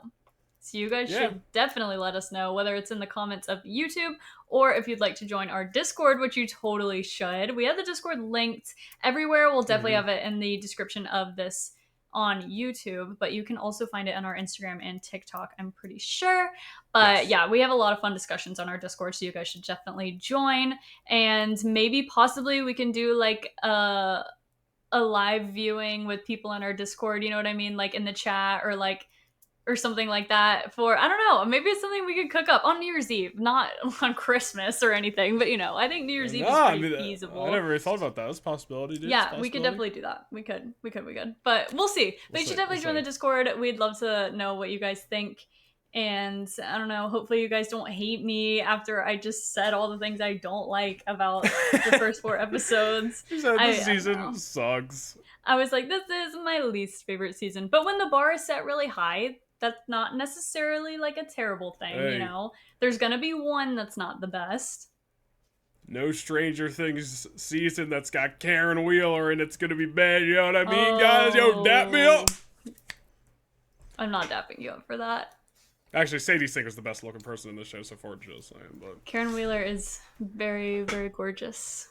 So you guys Yeah. should definitely let us know, whether it's in the comments of YouTube or if you'd like to join our Discord, which you totally should. We have the Discord linked everywhere. We'll definitely have it in the description of this on YouTube, but you can also find it on our Instagram and TikTok, I'm pretty sure. But yeah, we have a lot of fun discussions on our Discord, so you guys should definitely join. And maybe possibly we can do like a live viewing with people in our Discord, you know what I mean? Like in the chat or something like that for, I don't know, maybe it's something we could cook up on New Year's Eve, not on Christmas or anything, but I think New Year's Eve is pretty feasible. I never really thought about that. That's a possibility, dude. Yeah, we could definitely do that. We could. But we'll see. But you should definitely join the Discord. We'd love to know what you guys think. And I don't know, hopefully you guys don't hate me after I just said all the things I don't like about the first 4 episodes. You said this season sucks. I was like, this is my least favorite season. But when the bar is set really high, that's not necessarily like a terrible thing, hey. There's gonna be one that's not the best. No Stranger Things season that's got Karen Wheeler and it's gonna be bad, you know what I mean, guys? Yo, dap me up! I'm not dapping you up for that. Actually, Sadie Sink is the best looking person in the show so far, just saying, but... Karen Wheeler is very, very gorgeous.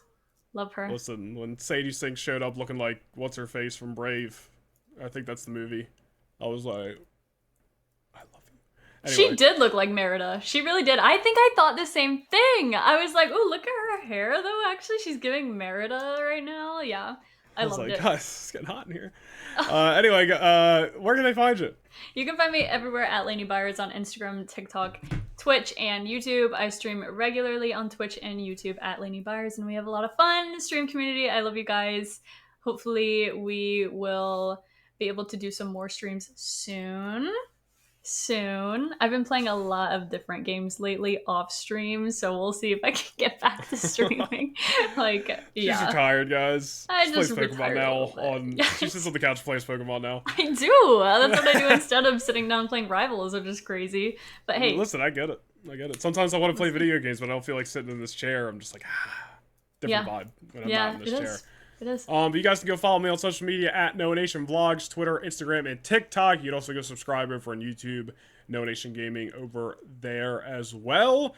Love her. Listen, when Sadie Sink showed up looking like what's-her-face from Brave, I think that's the movie, I was like... Anyway. She did look like Merida. She really did. I think I thought the same thing. I was like, oh, look at her hair, though. Actually, she's giving Merida right now. Yeah, I loved it. Guys, it's getting hot in here. Anyway, where can they find you? You can find me everywhere at Laney Byers on Instagram, TikTok, Twitch, and YouTube. I stream regularly on Twitch and YouTube at Laney Byers, and we have a lot of fun. Stream community. I love you guys. Hopefully, we will be able to do some more streams soon. I've been playing a lot of different games lately off stream, so we'll see if I can get back to streaming. She's retired, guys. I she just plays Pokemon now. She sits on the couch and plays Pokemon now. I do. That's what I do instead of sitting down playing Rivals, which is crazy. But hey, listen, I get it. Sometimes I want to play video games, but I don't feel like sitting in this chair. I'm just like, different vibe when I'm not in this chair. It is. But you guys can go follow me on social media at Noah Nation Vlogs, Twitter, Instagram, and TikTok. You can also go subscribe over on YouTube, Noah Nation Gaming over there as well.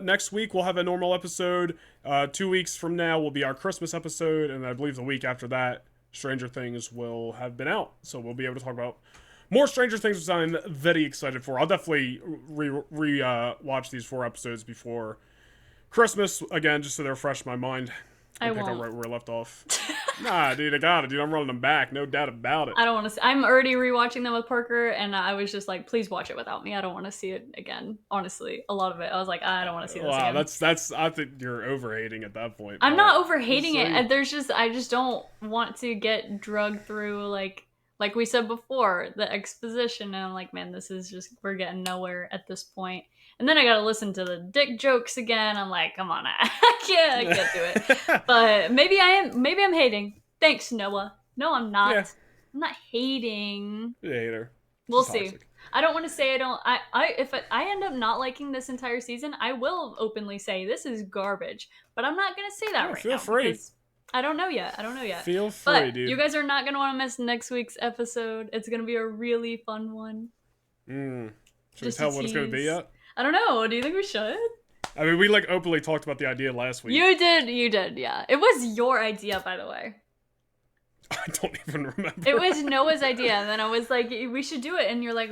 Next week we'll have a normal episode. 2 weeks from now will be our Christmas episode, and I believe the week after that, Stranger Things will have been out. So we'll be able to talk about more Stranger Things, which I'm very excited for. I'll definitely watch these 4 episodes before Christmas again, just so they're fresh in my mind. I won't. Pick up right where I left off. Nah, dude, I got it, dude. I'm running them back. No doubt about it. I don't want to see. I'm already rewatching them with Parker, and I was just like, please watch it without me. I don't want to see it again. Honestly, a lot of it, I was like, I don't want to see this again. That's. I think you're overhating at that point. I'm not overhating it. I just don't want to get drugged through like we said before, the exposition, and I'm like, man, this is just, we're getting nowhere at this point. And then I gotta listen to the dick jokes again. I'm like, come on, I can't do it. But maybe I'm hating. Thanks, Noah. No, I'm not. Yeah. I'm not hating. You're a hater. We'll see. I don't want to say I don't. If I end up not liking this entire season, I will openly say this is garbage. But I'm not gonna say that right now. Feel free. I don't know yet. Feel free, dude. You guys are not gonna want to miss next week's episode. It's gonna be a really fun one. Should we tell what it's gonna be yet? I don't know. Do you think we should? I mean, we openly talked about the idea last week. You did, yeah. It was your idea, by the way. I don't even remember. It was Noah's idea, and then I was like, we should do it, and you're like,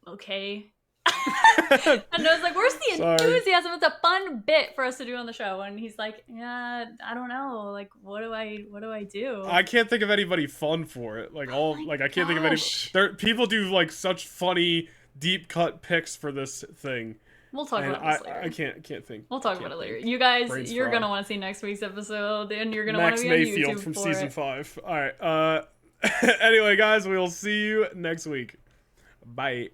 okay. And I was like, where's the enthusiasm? It's a fun bit for us to do on the show. And he's like, yeah, I don't know. Like, what do I do? I can't think of anybody fun for it. I can't think of any. People do like such funny deep cut picks for this thing. We'll talk about this later. I can't think. We'll talk about it later. You guys, you're gonna want to see next week's episode, and you're gonna want to be on YouTube Mayfield from season 5. All right. Anyway, guys, we'll see you next week. Bye.